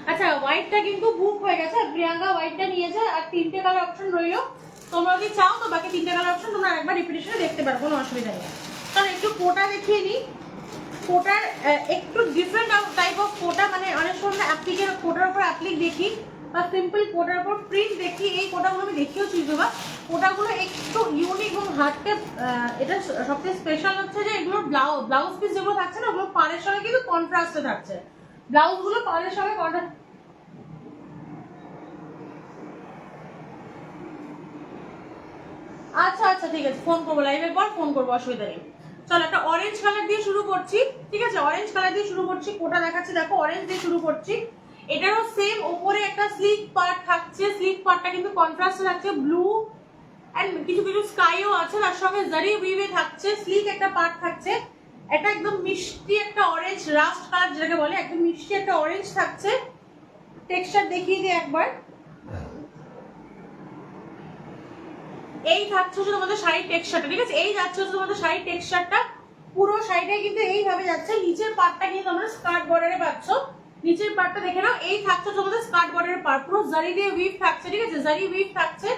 আচ্ছা হোয়াইটটা কিন্তু বুক হয়ে গেছে, প্রিয়াঙ্কা হোয়াইটটা নিয়েছে, আর 3টে কালার অপশন রইলো। তোমরা যদি চাও তো বাকি 3টে কালার অপশন তোমরা একবার রিপিটেশনে দেখতে পারো, কোনো অসুবিধা নেই। কারণ একটু কোটা দেখিয়ে নিই, কোটার একটু ডিফারেন্ট টাইপ অফ কোটা, মানে অনেক সময় অ্যাপ্লিকের কোটার উপর অ্যাপ্লিক দেখি বা সিম্পল কোটার উপর প্রিন্ট দেখি, এই কোটাগুলো আমি দেখিয়েছি বা কোটাগুলো একটু ইউনিক এবং হার্টকে এটা সবথেকে স্পেশাল হচ্ছে যে এগুলোর ব্লাউজ পিস যেগুলো থাকছে না ওগুলো পাড়ের সঙ্গে কিন্তু কন্ট্রাস্টে থাকছে, ব্লাউজগুলো পাড়ের সঙ্গে কন্ট্রাস্ট। আচ্ছা আচ্ছা ঠিক আছে, ফোন করবো, লাইভের পর ফোন করবো, অসুবিধা নেই। চলো একটা অরেঞ্জ কালার দিয়ে শুরু করছি, ঠিক আছে? অরেঞ্জ কালার দিয়ে শুরু করছি, কোটা দেখাচ্ছি দেখো, অরেঞ্জ দিয়ে শুরু করছি। এটারও সেম ওপরে একটা স্লিক পার্ট থাকছে, স্লিক পার্টটা কিন্তু কন্ট্রাস্টে থাকছে, ব্লু এন্ড কিছু কিছু স্কাইও আছে, তার সঙ্গে জারি উইভে থাকছে, স্লিক একটা পার্ট থাকছে। এটা একদম মিষ্টি একটা অরেঞ্জ, রাস্ট কালার যেটাকে বলে, একদম মিষ্টি একটা অরেঞ্জ থাকছে। টেক্সচার দেখিয়ে দিই একবার। এই থাকছে হচ্ছে তোমাদের শাড়ির টেক্সচারটা, ঠিক আছে? এই যাচ্ছে হচ্ছে তোমাদের শাড়ির টেক্সচারটা, পুরো শাড়িটা কিন্তু এইভাবে যাচ্ছে। নিচের পার্টটা কিন্তু তোমরা স্কার্ট বর্ডারে পাচ্ছ, নিচের পার্টটা দেখে নাও। এই থাকছে তোমাদের স্কার্ট বর্ডারের পার্ট, পুরো জারি দিয়ে উইভ থাকছে, ঠিক আছে? জারি উইভ থাকছে,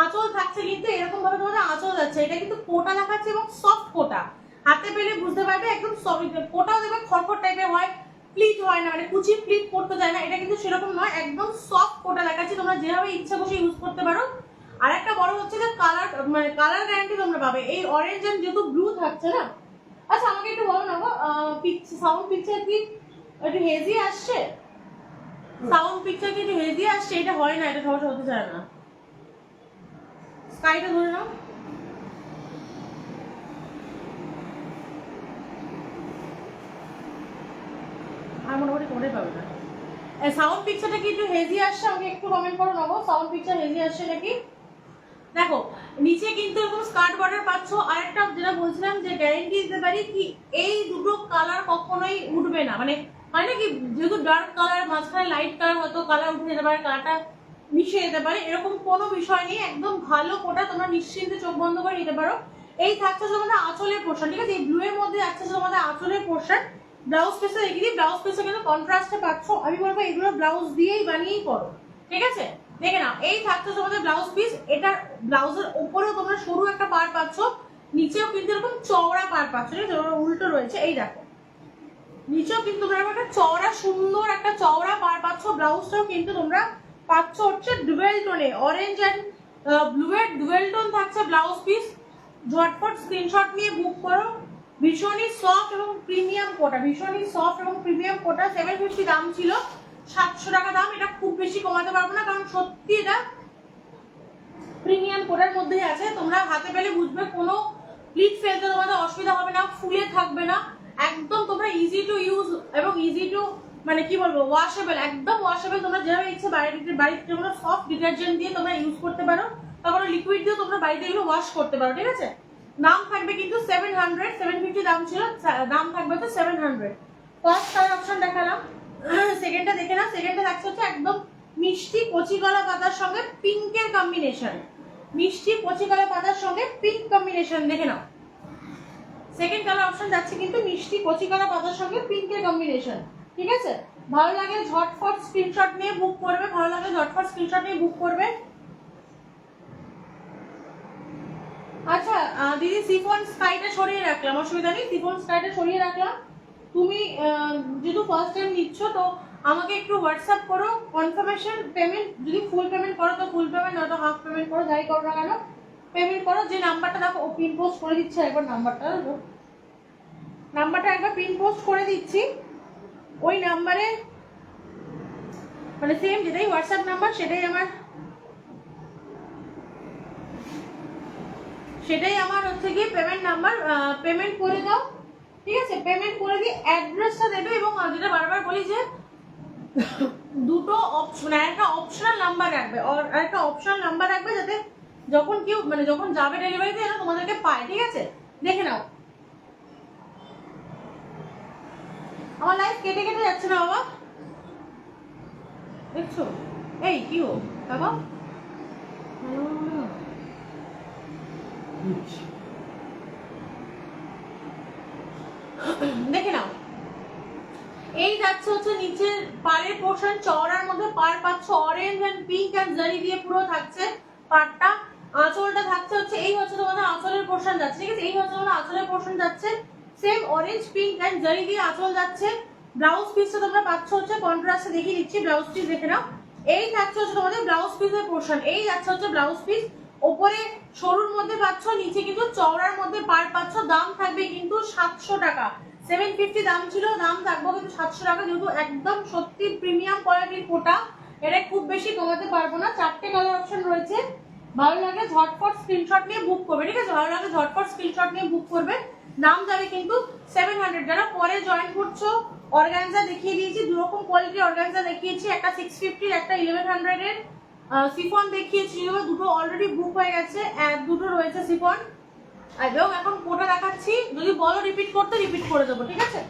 আঁচল থাকছে কিন্তু এরকম ভাবে তোমাদের আঁচল যাচ্ছে। এটা কিন্তু কোটা দেখাচ্ছে এবং সফট কোটা, হাতে পেলে বুঝতে পারবে একদম সফট কোটাও দেখবে, খড়খড় টাইপের হয়, প্লিট হয় না, মানে কুচি প্লিট করতে যায় না, এটা কিন্তু সেরকম নয়, একদম সফট কোটা দেখাচ্ছে। তোমরা যেভাবে ইচ্ছা বসে ইউজ করতে পারো। আর একটা বড় হচ্ছে যে কালার, মানে কালার গ্যারান্টি তোমরা পাবে। এই অরেঞ্জ এন্ড যেহেতু ব্লু থাকছে না। আচ্ছা আমাকে একটু বলো না গো, সাউন্ড পিকচার কি একটু হেজি আসছে? সাউন্ড পিকচার কি একটু হেজি আসছে? এটা হয় না, এটা সমস্যা হতে চায় না। স্কাইটা ধরে নাও। আর মোটামুটি করে পাবে না। সাউন্ড পিকচারটা কি একটু হেজি আসছে? আমাকে একটু কমেন্ট করো না গো, সাউন্ড পিকচার হেজি আসছে নাকি? দেখো নিচে কিন্তু এরকম স্কার্ট বর্ডার পাচ্ছ। আরেকটা যেটা বলছিলাম যে গ্যারেন্টি দিতে পারি কি এই দুটো কালার কখনোই উঠবে না, মানে হয় না কি যেহেতু ডার্ক কালার মাঝখানে লাইট কালার হয়তো কালার উঠে যেতে পারে, কালারটা মিশে যেতে পারে, এরকম কোনো বিষয় নেই। একদম ভালো কোটা, তোমরা নিশ্চিন্তে চোখ বন্ধ করে নিতে পারো। এই থাকছে তোমাদের আঁচলের পোর্শন, ঠিক আছে? এই ব্লু এর মধ্যে যাচ্ছে তোমাদের আঁচলের পোর্শন। ব্লাউজ পিসে দেখি দিই, ব্লাউজ পিসে কিন্তু কন্ট্রাস্টে পাচ্ছ। আমি বলবো এগুলো ব্লাউজ দিয়েই বানিয়েই করো, ঠিক আছে? দেখে নাও, এই থাকছে তোমাদের ব্লাউজ পিস। এটা ব্লাউজের উপরেও তোমরা সরু একটা পাড় পাচ্ছ, নিচেও কিন্তু এরকম চওড়া পাড় পাচ্ছ, ঠিক আছে? উল্টো রয়েছে, এই দেখো নিচেও কিন্তু তোমরা একটা চওড়া, সুন্দর একটা চওড়া পাড় পাচ্ছ। ব্লাউজটাও কিন্তু তোমরা পাচ্ছ হচ্ছে ডুয়েল টোনে, অরেঞ্জ এন্ড ব্লু এর ডুয়েল টোন থাকছে ব্লাউজ পিস। ঝটপট স্ক্রিনশট নিয়ে বুক করো। ভীষণই সফট এবং প্রিমিয়াম কোটা, ভীষণই সফট এবং প্রিমিয়াম কোটা। 750 দাম ছিল, 700 টাকা দাম। এটা খুব বেশি কমাতে পারবো না, কারণ সত্যি এটা প্রিমিয়াম কোটার মধ্যেই আছে। তোমরা হাতে পেলে বুঝবে, কোনো প্লিট ফেলতে তোমাদের অসুবিধা হবে না, ফুলে থাকবে না, একদম তোমরা ইজি টু ইউজ এবং ইজি টু মানে কি বলবো ওয়াশেবল, একদম ওয়াশেবল। তোমরা যেভাবে ইচ্ছে বাড়িতে যেগুলো সফট ডিটারজেন্ট দিয়ে তোমরা ইউজ করতে পারো, তারপরে লিকুইড দিয়েও তোমরা বাড়িতে এগুলো ওয়াশ করতে পারো, ঠিক আছে? দাম থাকবে কিন্তু 700, 750 দাম ছিল, দাম থাকবে তো 700। ফার্স্ট কালার অপশন দেখালাম, সেকেন্ডটা দেখে না। সেকেন্ডটা থাকছে হচ্ছে একদম মিষ্টি কচি কলা পাতার সঙ্গে পিঙ্কের কম্বিনেশন, মিষ্টি কচি কলা পাতার সঙ্গে পিঙ্ক কম্বিনেশন, দেখে নাও। সেকেন্ড কালার অপশন যাচ্ছে কিন্তু মিষ্টি কচি কলা পাতার সঙ্গে পিঙ্কের কম্বিনেশন, ঠিক আছে? ভালো লাগে ঝটফট স্ক্রিনশট নিয়ে বুক করবে, ভালো লাগে ঝটফট স্ক্রিনশট নিয়ে বুক করবে। আচ্ছা দিদি, সিফন স্কাইটা সরিয়ে রাখলাম, অসুবিধা নেই, সিফন স্কাইটা সরিয়ে রাখলাম। তুমি যেহেতু ফার্স্ট টাইম নিচ্ছ তো আমাকে একটু হোয়াটসঅ্যাপ করো কনফার্মেশন পেমেন্ট। যদি ফুল পেমেন্ট করো তো ফুল পেমেন্ট, নয়তো হাফ পেমেন্ট করো, যাই করো না কেন পেমেন্ট করো। যে নাম্বারটা দেখো পিন পোস্ট করে দিচ্ছে, একবার নাম্বারটা একবার পিন পোস্ট করে দিচ্ছি। ওই নাম্বারে মানে সেম যেটাই হোয়াটসঅ্যাপ নাম্বার সেটাই আমার হচ্ছে গিয়ে পেমেন্ট নাম্বার। পেমেন্ট করে দাও, ঠিক আছে? পেমেন্ট করে দিয়ে অ্যাড্রেসটা দেবে। এবং যেটা বারবার বলি যে দুটো অপশন, একটা অপশনাল নাম্বার রাখবে, আর একটা অপশনাল নাম্বার রাখবে, যাতে যখন কেউ মানে যখন যাবে ডেলিভারিতে যেন তোমাদেরকে পায়, ঠিক আছে? দেখে নাও। আমার লাইফ কেটে কেটে যাচ্ছে না বাবা, দেখছো? এই কি ও বাবা, দেখে নাও। এই যাচ্ছে হচ্ছে নিচের পাড়ের পোর্শন, চওড়ার মধ্যে পাড় পাচ্ছ orange and pink and zari দিয়ে পুরো থাকছে পাড়টা। আঁচলটা থাকছে হচ্ছে এই হচ্ছে তোমাদের আঁচলের পোর্শন যাচ্ছে, ঠিক আছে, এই হচ্ছে তোমাদের আঁচলের পোর্শন যাচ্ছে, same orange pink and zari দিয়ে আঁচল যাচ্ছে। ব্লাউজ পিসটা তোমরা পাচ্ছ হচ্ছে কন্ট্রাস্টে দেখিয়ে দিচ্ছি, ব্লাউজ পিস দেখে নাও। এই থাকছে হচ্ছে তোমাদের ব্লাউজ পিসের পোর্শন, এই যাচ্ছে হচ্ছে ব্লাউজ পিস। ওপরে সরুর মধ্যে পাচ্ছ, নিচে কিন্তু চওড়ার মধ্যে পার পাচ্ছ। দাম থাকবে কিন্তু 700 টাকা, 750 দাম ছিল, দাম থাকবে কিন্তু 700 টাকা, যেহেতু একদম সত্যি প্রিমিয়াম কোয়ালিটির কোটা, এটা খুব বেশি কমাতে পারবো না। 4টে কালার অপশন রয়েছে, ভালো লাগে ঝটপট স্ক্রিনশট নিয়ে বুক করবে, ঠিক আছে, ভালো লাগে ঝটপট স্ক্রিনশট নিয়ে বুক করবে। দাম যাবে কিন্তু 700। যারা পরে জয়েন করছো, অর্গানজা দেখিয়ে দিয়েছি, দুরকম কোয়ালিটির অর্গানজা দেখিয়েছি, একটা 650 একটা 1100 এর সিফন দেখিয়েছি, দুটো অলরেডি বুক হয়ে গেছে, দুটো রয়েছে সিফন। এবং এখন কোটা দেখাচ্ছি, যদি বলো রিপিট করতে রিপিট করে দেবো, ঠিক আছে।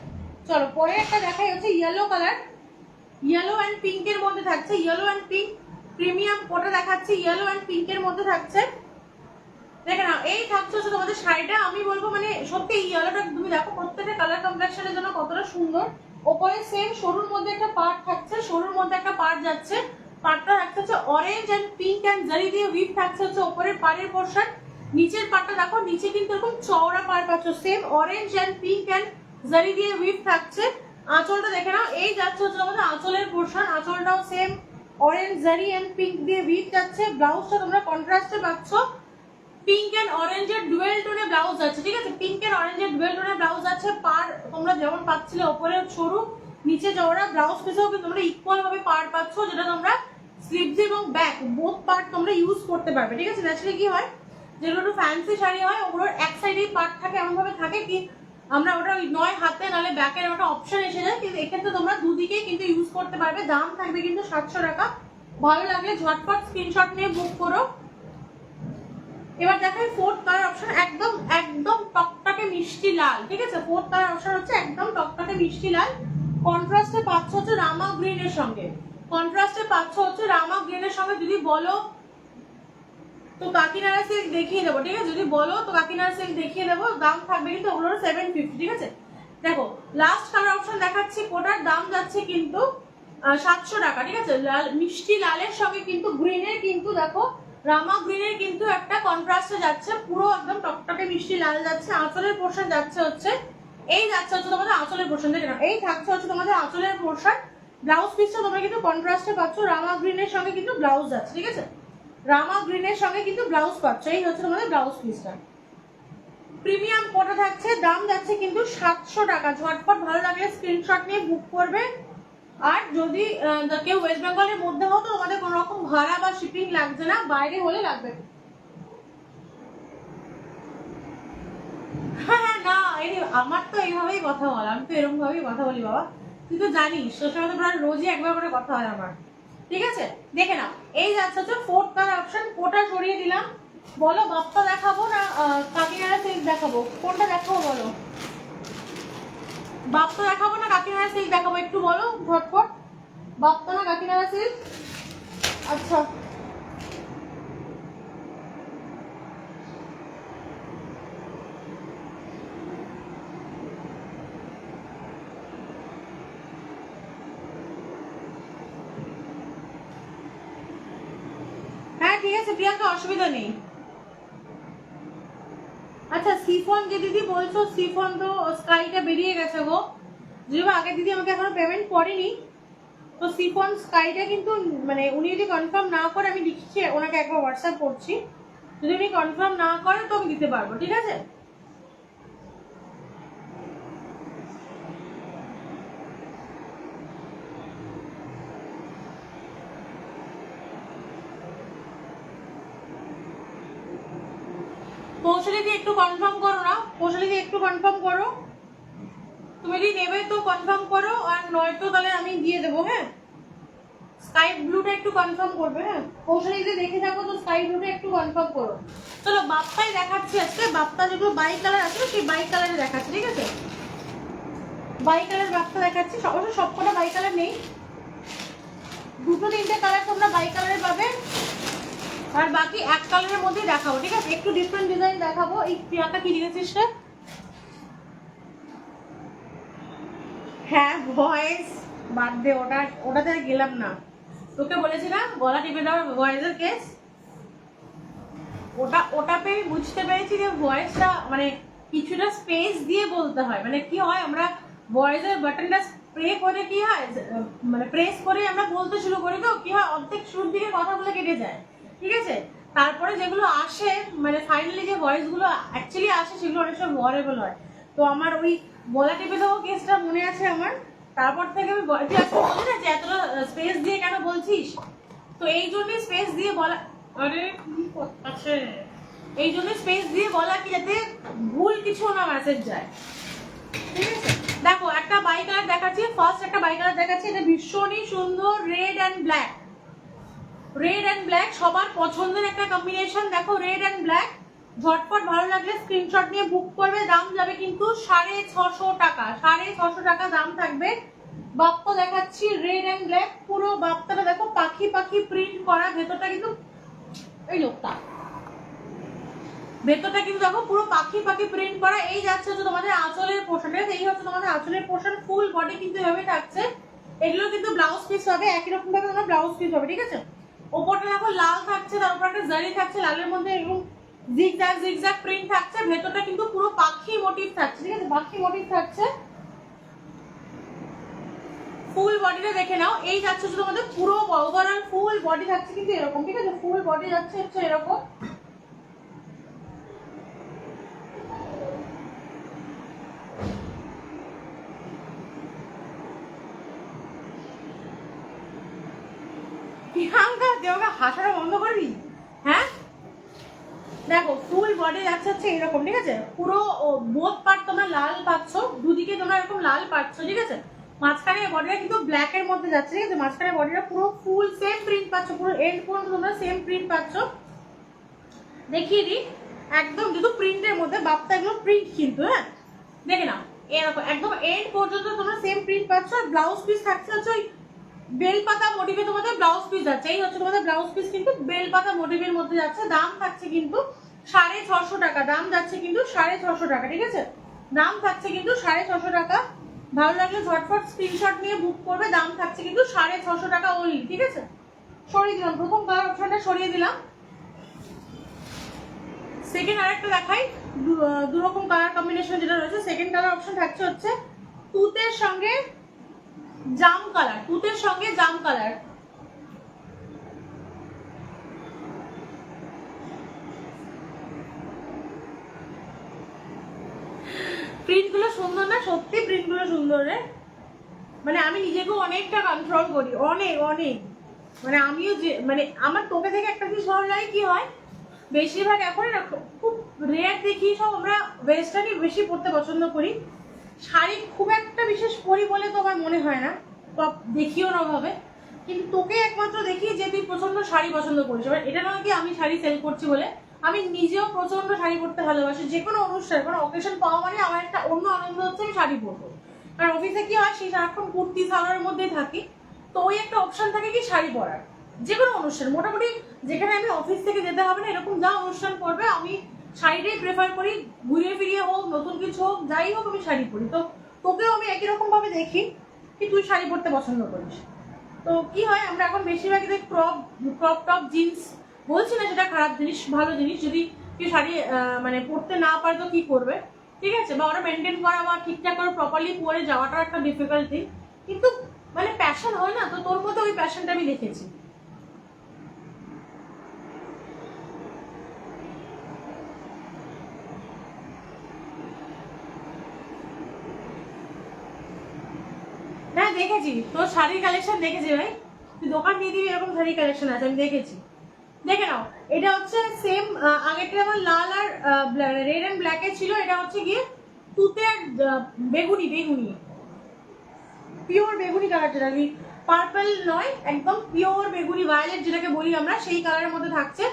চলো পরে একটা দেখাই হচ্ছে ইয়েলো কালার, ইয়েলো অ্যান্ড পিঙ্কের মধ্যে থাকছে, ইয়েলো অ্যান্ড পিঙ্ক প্রিমিয়াম কোটা দেখাচ্ছি, ইয়েলো অ্যান্ড পিঙ্কের মধ্যে থাকছে। দেখে নাও, এই থাকছে হচ্ছে তোমাদের শাড়িটা, আমি বলবো মানে সত্যি এই ইয়েলোটা তুমি দেখো প্রত্যেকটা কালার কম্বিনেশনের জন্য কতটা সুন্দর। ওপরে সেম সরুর মধ্যে একটা পার্ট থাকছে, সরুর মধ্যে একটা পার্ট যাচ্ছে, পার্টটা থাকছে হচ্ছে orange and pink and zari দিয়ে উইভ থাকছে হচ্ছে ওপরের পাড়ের পোর্শন। নিচের পার্টটা দেখো, নিচে কিন্তু এরকম চওড়া পাড় পাচ্ছ, same orange and pink and zari দিয়ে উইভ থাকছে। আঁচলটা দেখে নাও, এই যাচ্ছে হচ্ছে আমাদের আঁচলের পোর্শন, আঁচলটাও সেম অরেঞ্জ জারি এন্ড পিঙ্ক দিয়ে উইভ যাচ্ছে। ব্লাউজটা তোমরা কন্ট্রাস্টে পাচ্ছ, পিঙ্ক এন্ড অরেঞ্জের ডুয়েল টোনে ব্লাউজ আছে, ঠিক আছে, পিঙ্ক এন্ড অরেঞ্জের ডুয়েল টোনে ব্লাউজ আছে। পার তোমরা যেমন পাচ্ছিলে ওপরে সরু নিচে চওড়া, ব্লাউজ পিসেও কিন্তু তোমরা ইকুয়াল ভাবে পার পাচ্ছ, যেটা তোমরা স্লিভস এবং ব্যাক বোথ পার্ট তোমরা ইউজ করতে পারবে, ঠিক আছে। ন্যাচারালি কি হয়, যেগুলো একটু ফ্যান্সি শাড়ি হয় ওগুলোর এক সাইডেই পার্ট থাকে, এমন ভাবে থাকে কি আমরা ওটা নয় হাতে নাহলে ব্যাকের একটা অপশন এসে যায়, কিন্তু এক্ষেত্রে তোমরা দুদিকেই কিন্তু ইউজ করতে পারবে। দাম থাকবে কিন্তু 700 টাকা। ভালো লাগলে ঝটপট স্ক্রিনশট নিয়ে বুক করো। এবার দেখাই ফোর্থ কালার অপশন, একদম একদম টকটকে মিষ্টি লাল, ঠিক আছে, ফোর্থ কালার অপশন হচ্ছে একদম টকটকে মিষ্টি লাল। কন্ট্রাস্টে পাচ্ছ হচ্ছে রামা গ্রিনের সঙ্গে, কন্ট্রাস্টে পাচ্ছ হচ্ছে রামা গ্রিনের সঙ্গে। যদি বলো তো কাকিনাড়া সিল্ক দেখিয়ে দেবো, ঠিক আছে, যদি বলো তো কাকিনাড়া সিল্ক দেখিয়ে দেবো। দাম থাকবে কিন্তু ওগুলোর 750, ঠিক আছে। দেখো লাস্ট কালার অপশন দেখাচ্ছি, কোটার দাম যাচ্ছে কিন্তু 700 টাকা, ঠিক আছে। লাল মিষ্টি লালের সঙ্গে কিন্তু গ্রিনের কিন্তু দেখো রামা গ্রিনের কিন্তু একটা কন্ট্রাস্টে যাচ্ছে, পুরো একদম টকটকে মিষ্টি লাল যাচ্ছে। আঁচলের পোর্শন যাচ্ছে হচ্ছে এই যাচ্ছে হচ্ছে তোমাদের আঁচলের পোর্শন, দেখে নাও, এই থাকছে হচ্ছে তোমাদের আঁচলের পোর্শন। ব্লাউজ পিসটা তোমরা কিন্তু কন্ট্রাস্টে পাচ্ছ, রামা গ্রিনের সঙ্গে কিন্তু ব্লাউজ যাচ্ছে, ঠিক আছে, রামা গ্রিনের সঙ্গে কিন্তু ব্লাউজ পাচ্ছ। এই হচ্ছে তোমাদের ব্লাউজ পিসটা, প্রিমিয়াম কোটা থাকছে। দাম যাচ্ছে কিন্তু 700 টাকা। ঝটপট ভালো লাগলে স্ক্রিনশট নিয়ে বুক করবে। আর যদি কেউ ওয়েস্ট বেঙ্গলের মধ্যে হতো তোমাদের কোনো রকম ভাড়া বা শিপিং লাগছে না, বাইরে হলে লাগবে। হ্যাঁ না, আমার তো এইভাবেই কথা বলা, আমি তো এরকম ভাবেই কথা বলি বাবা, তুই তো জানিস তোর সঙ্গে তো প্রায় রোজই একবার করে কথা হয় আমার, ঠিক আছে। দেখে নাও, এই যাচ্ছে হচ্ছে ফোর্থ কালার অপশন, কোটা সরিয়ে দিলাম। বলো বাপ্পা দেখাবো না কাকিনাড়া সিল্ক দেখাবো, কোনটা দেখাবো বলো, বাপ্পা দেখাবো না কাকিনাড়া সিল্ক দেখাবো, একটু বলো ঝটপট, বাপ্পা না কাকিনাড়া সিল্ক। আচ্ছা হ্যাঁ ঠিক আছে প্রিয়াঙ্কা, অসুবিধা নেই। আচ্ছা সিফন যে দিদি বলছো, সিফন তো স্কাইটা বেরিয়ে গেছে গো, যেহেতু আগে দিদি আমাকে এখনো পেমেন্ট করেনি, তো সিফন স্কাইটা কিন্তু মানে উনি যদি কনফার্ম না করে, আমি লিখছি ওনাকে একবার হোয়াটসঅ্যাপ করছি, যদি উনি কনফার্ম না করে তো আমি দিতে পারবো, ঠিক আছে। পৌঁছালি দিয়ে একটু কনফার্ম করো না, পৌঁছালি দিয়ে একটু কনফার্ম করো, তুমি যদি নেবে তো কনফার্ম করো, আর নয়তো তাহলে আমি দিয়ে দেবো। হ্যাঁ স্কাই ব্লুটা একটু কনফার্ম করবে, হ্যাঁ পৌঁছালি দিয়ে দেখে থাকো তো স্কাই ব্লুটা একটু কনফার্ম করো। চলো বাপ্পাই দেখাচ্ছি আজকে, বাপ্পা যেগুলো বাই কালার আছে সেই বাই কালারে দেখাচ্ছি, ঠিক আছে, বাই কালার বাপ্পা দেখাচ্ছি। অবশ্য সবকটা বাই কালার নেই, দুটো তিনটে কালার তোমরা বাই কালারে পাবে, আর বাকি এক কালারের মধ্যেই দেখাবো, ঠিক আছে। একটু ডিফারেন্ট ডিজাইন দেখাবো। এই প্রিয়াটা কি লিখেছিস রে? হ্যাঁ ভয়েস বাদ দে, ওটাতে গেলাম না, তোকে বলেছি না গলা টিপে দেওয়ার ভয়েসের কেস, ওটা ওটা পেয়ে বুঝতে পেরেছি যে ভয়েসটা মানে কিছুটা স্পেস দিয়ে বলতে হয়। মানে কি হয়, আমরা ভয়েসের বাটনটা প্রে করে কি হয়, মানে প্রেস করে আমরা বলতে শুরু করি, তো কি হয় অর্ধেক শুরুর দিকে কথাগুলো কেটে যায়, ঠিক আছে। তারপরে যেগুলো আসে মানে ফাইনালি যে ভয়েসগুলো অ্যাকচুয়ালি আসে সেগুলো অনেক সময় ভয়েবল হয়। তো আমার ওই গলা টিপে দেবো কেসটা মনে আছে আমার। তারপর থেকে আমি তুই আজকে বলি না যে এতটা স্পেস দিয়ে কেন বলছিস, তো এই জন্যই স্পেস দিয়ে বলা। আরে কি আছে, এই জন্য স্পেস দিয়ে বলা কি যাতে ভুল কিছু না মেসেজ যায়, ঠিক আছে। দেখো একটা বাই কালার দেখাচ্ছি, ফার্স্ট একটা বাই কালার দেখাচ্ছি, এটা ভীষণই সুন্দর, red and black. Red and black সবার পছন্দের একটা কম্বিনেশন। দেখো রেড অ্যান্ড ব্ল্যাক, ঝটপট ভালো লাগলে স্ক্রিনশট নিয়ে বুক করবে। দাম যাবে কিন্তু 650 টাকা, 650 টাকা দাম থাকবে। বাপ্পা দেখাচ্ছি রেড অ্যান্ড ব্ল্যাক, পুরো বাপ্তাটা দেখো পাখি পাখি প্রিন্ট করা, ভেতরটা কিন্তু এই লোকটা, ভেতরটা কিন্তু দেখো পুরো পাখি পাখি প্রিন্ট করা। এই যাচ্ছে হচ্ছে তোমাদের আঁচলের পোর্শন, এই হচ্ছে তোমাদের আঁচলের পোর্শন, ফুল বডি কিন্তু এভাবে থাকছে। এগুলো কিন্তু ব্লাউজ পিস হবে, একই রকম ভাবে তোমরা ব্লাউজ পিস হবে, ঠিক আছে। ওপরটা দেখো লাল থাকছে, তারপর একটা জারি থাকছে, লালের মধ্যে এরকম জিগজ্যাগ জিগজ্যাগ প্রিন্ট থাকছে। ভেতরটা কিন্তু পুরো পাখি মোটিভ থাকছে, ঠিক আছে, পাখি মোটিভ থাকছে। ফুল বডিটা দেখে নাও, এই যাচ্ছে হচ্ছে তোমাদের পুরো ওভারঅল ফুল বডি থাকছে কিন্তু এরকম, ঠিক আছে, ফুল বডি যাচ্ছে হচ্ছে এরকম। হাসাটা বন্ধ করবি, হ্যাঁ। দেখো ফুল বডি যাচ্ছে হচ্ছে এরকম, ঠিক আছে, পুরো বোথ পার্ট তোমরা লাল পাচ্ছ, দুদিকে তোমরা এরকম লাল পাচ্ছ, ঠিক আছে। মাঝখানে বডিটা কিন্তু ব্ল্যাক এর মধ্যে যাচ্ছে, ঠিক আছে, মাঝখানে বডিটা পুরো ফুল সেম প্রিন্ট পাচ্ছ, পুরো এন্ড পর্যন্ত তোমরা সেম প্রিন্ট পাচ্ছ। দেখিয়ে দিই একদম যেহেতু প্রিন্টের মধ্যে, বাপ্তা এগুলো প্রিন্ট কিন্তু, হ্যাঁ দেখে নাও এরকম একদম এন্ড পর্যন্ত তোমরা সেম প্রিন্ট পাচ্ছ। আর ব্লাউজ পিস থাকছে হচ্ছে ওই বেলপাতা মোটিভে তোমাদের ব্লাউজ পিস যাচ্ছে, এই হচ্ছে তোমাদের ব্লাউজ পিস কিন্তু বেলপাতা মোটিভের মধ্যে যাচ্ছে। দাম থাকছে কিন্তু 650 টাকা, দাম যাচ্ছে কিন্তু 650 টাকা, ঠিক আছে, দাম থাকছে কিন্তু 650 টাকা। ভালো লাগলে ঝটফট স্ক্রিনশট নিয়ে বুক করবে, দাম থাকছে কিন্তু 650 টাকা অনলি, ঠিক আছে। সরিয়ে দিলাম প্রথম কালার অপশনটা, সরিয়ে দিলাম। সেকেন্ড আরেকটা দেখাই, দুরকম কালার কম্বিনেশন যেটা রয়েছে। সেকেন্ড কালার অপশন থাকছে হচ্ছে তুতের সঙ্গে জাম কালার, তুতের সঙ্গে জাম কালার। প্রিন্ট গুলো সুন্দর না, সত্যি প্রিন্ট গুলো সুন্দর রে, মানে আমি নিজেকেও অনেকটা কন্ট্রোল করি, অনেক অনেক, মানে আমিও যে মানে আমার তোকে থেকে একটা জিনিস ভালো লাগে কি হয়, বেশিরভাগ এখন না খুব রেয়ার দেখি সব আমরা ওয়েস্টার্নই বেশি পড়তে পছন্দ করি, শাড়ি খুব একটা বিশেষ পরি বলে তো আমার মনে হয় না, টপ দেখিও না ভাবে। কিন্তু তোকে একমাত্র দেখি যে তুই প্রচন্ড শাড়ি পছন্দ করিস। এবার এটা নয় কি আমি শাড়ি সেল করছি বলে, আমি নিজেও প্রচন্ড শাড়ি পরতে ভালোবাসি। যে কোনো অনুষ্ঠান কোনো অকেশন পাওয়া মানে আমার একটা অন্য আনন্দ হচ্ছে আমি শাড়ি পরবো। কারণ অফিসে কি হয় সেই সারাক্ষণ কুর্তি সালোয়ারের মধ্যেই থাকি, তো ওই একটা অপশন থাকে কি শাড়ি পরার। যে কোনো অনুষ্ঠান মোটামুটি যেখানে আমি অফিস থেকে যেতে হবে না এরকম যা অনুষ্ঠান পড়বে আমি শাড়িটাই প্রেফার করি, ঘুরিয়ে ফিরিয়ে হোক নতুন কিছু হোক যাই হোক আমি শাড়ি পরি। তো তোকেও আমি একই রকম ভাবে দেখি কি তুই শাড়ি পরতে পছন্দ করিস। তো কি হয় আমরা এখন বেশিরভাগই দেখ ক্রপ টপ জিন্স, বলছি না সেটা খারাপ জিনিস, ভালো জিনিস, যদি কেউ শাড়ি মানে পরতে না পারে তো কি করবে, ঠিক আছে, বা ওরা মেনটেন করা বা ঠিকঠাক করে প্রপারলি পরে যাওয়াটাও একটা ডিফিকাল্ট থিং, কিন্তু মানে প্যাশন হয় না, তো তোর মধ্যে ওই প্যাশনটা আমি দেখেছি। হ্যাঁ দেখেছি তোর শাড়ির কালেকশন দেখেছি ভাই, তুই দোকান দিয়ে দিবি এরকম শাড়ির কালেকশন আছে আমি দেখেছি। দেখে নাও এটা হচ্ছে সেম, আগেরটা আমার লাল আর রেড এন্ড ব্ল্যাক এর ছিল, এটা হচ্ছে গিয়ে তুতে আর বেগুনি, বেগুনি পিওর বেগুনি কালার, যেটা আমি পার্পল নয় একদম পিওর বেগুনি ভায়োলেট যেটাকে বলি আমরা, সেই কালারের মধ্যে থাকছে।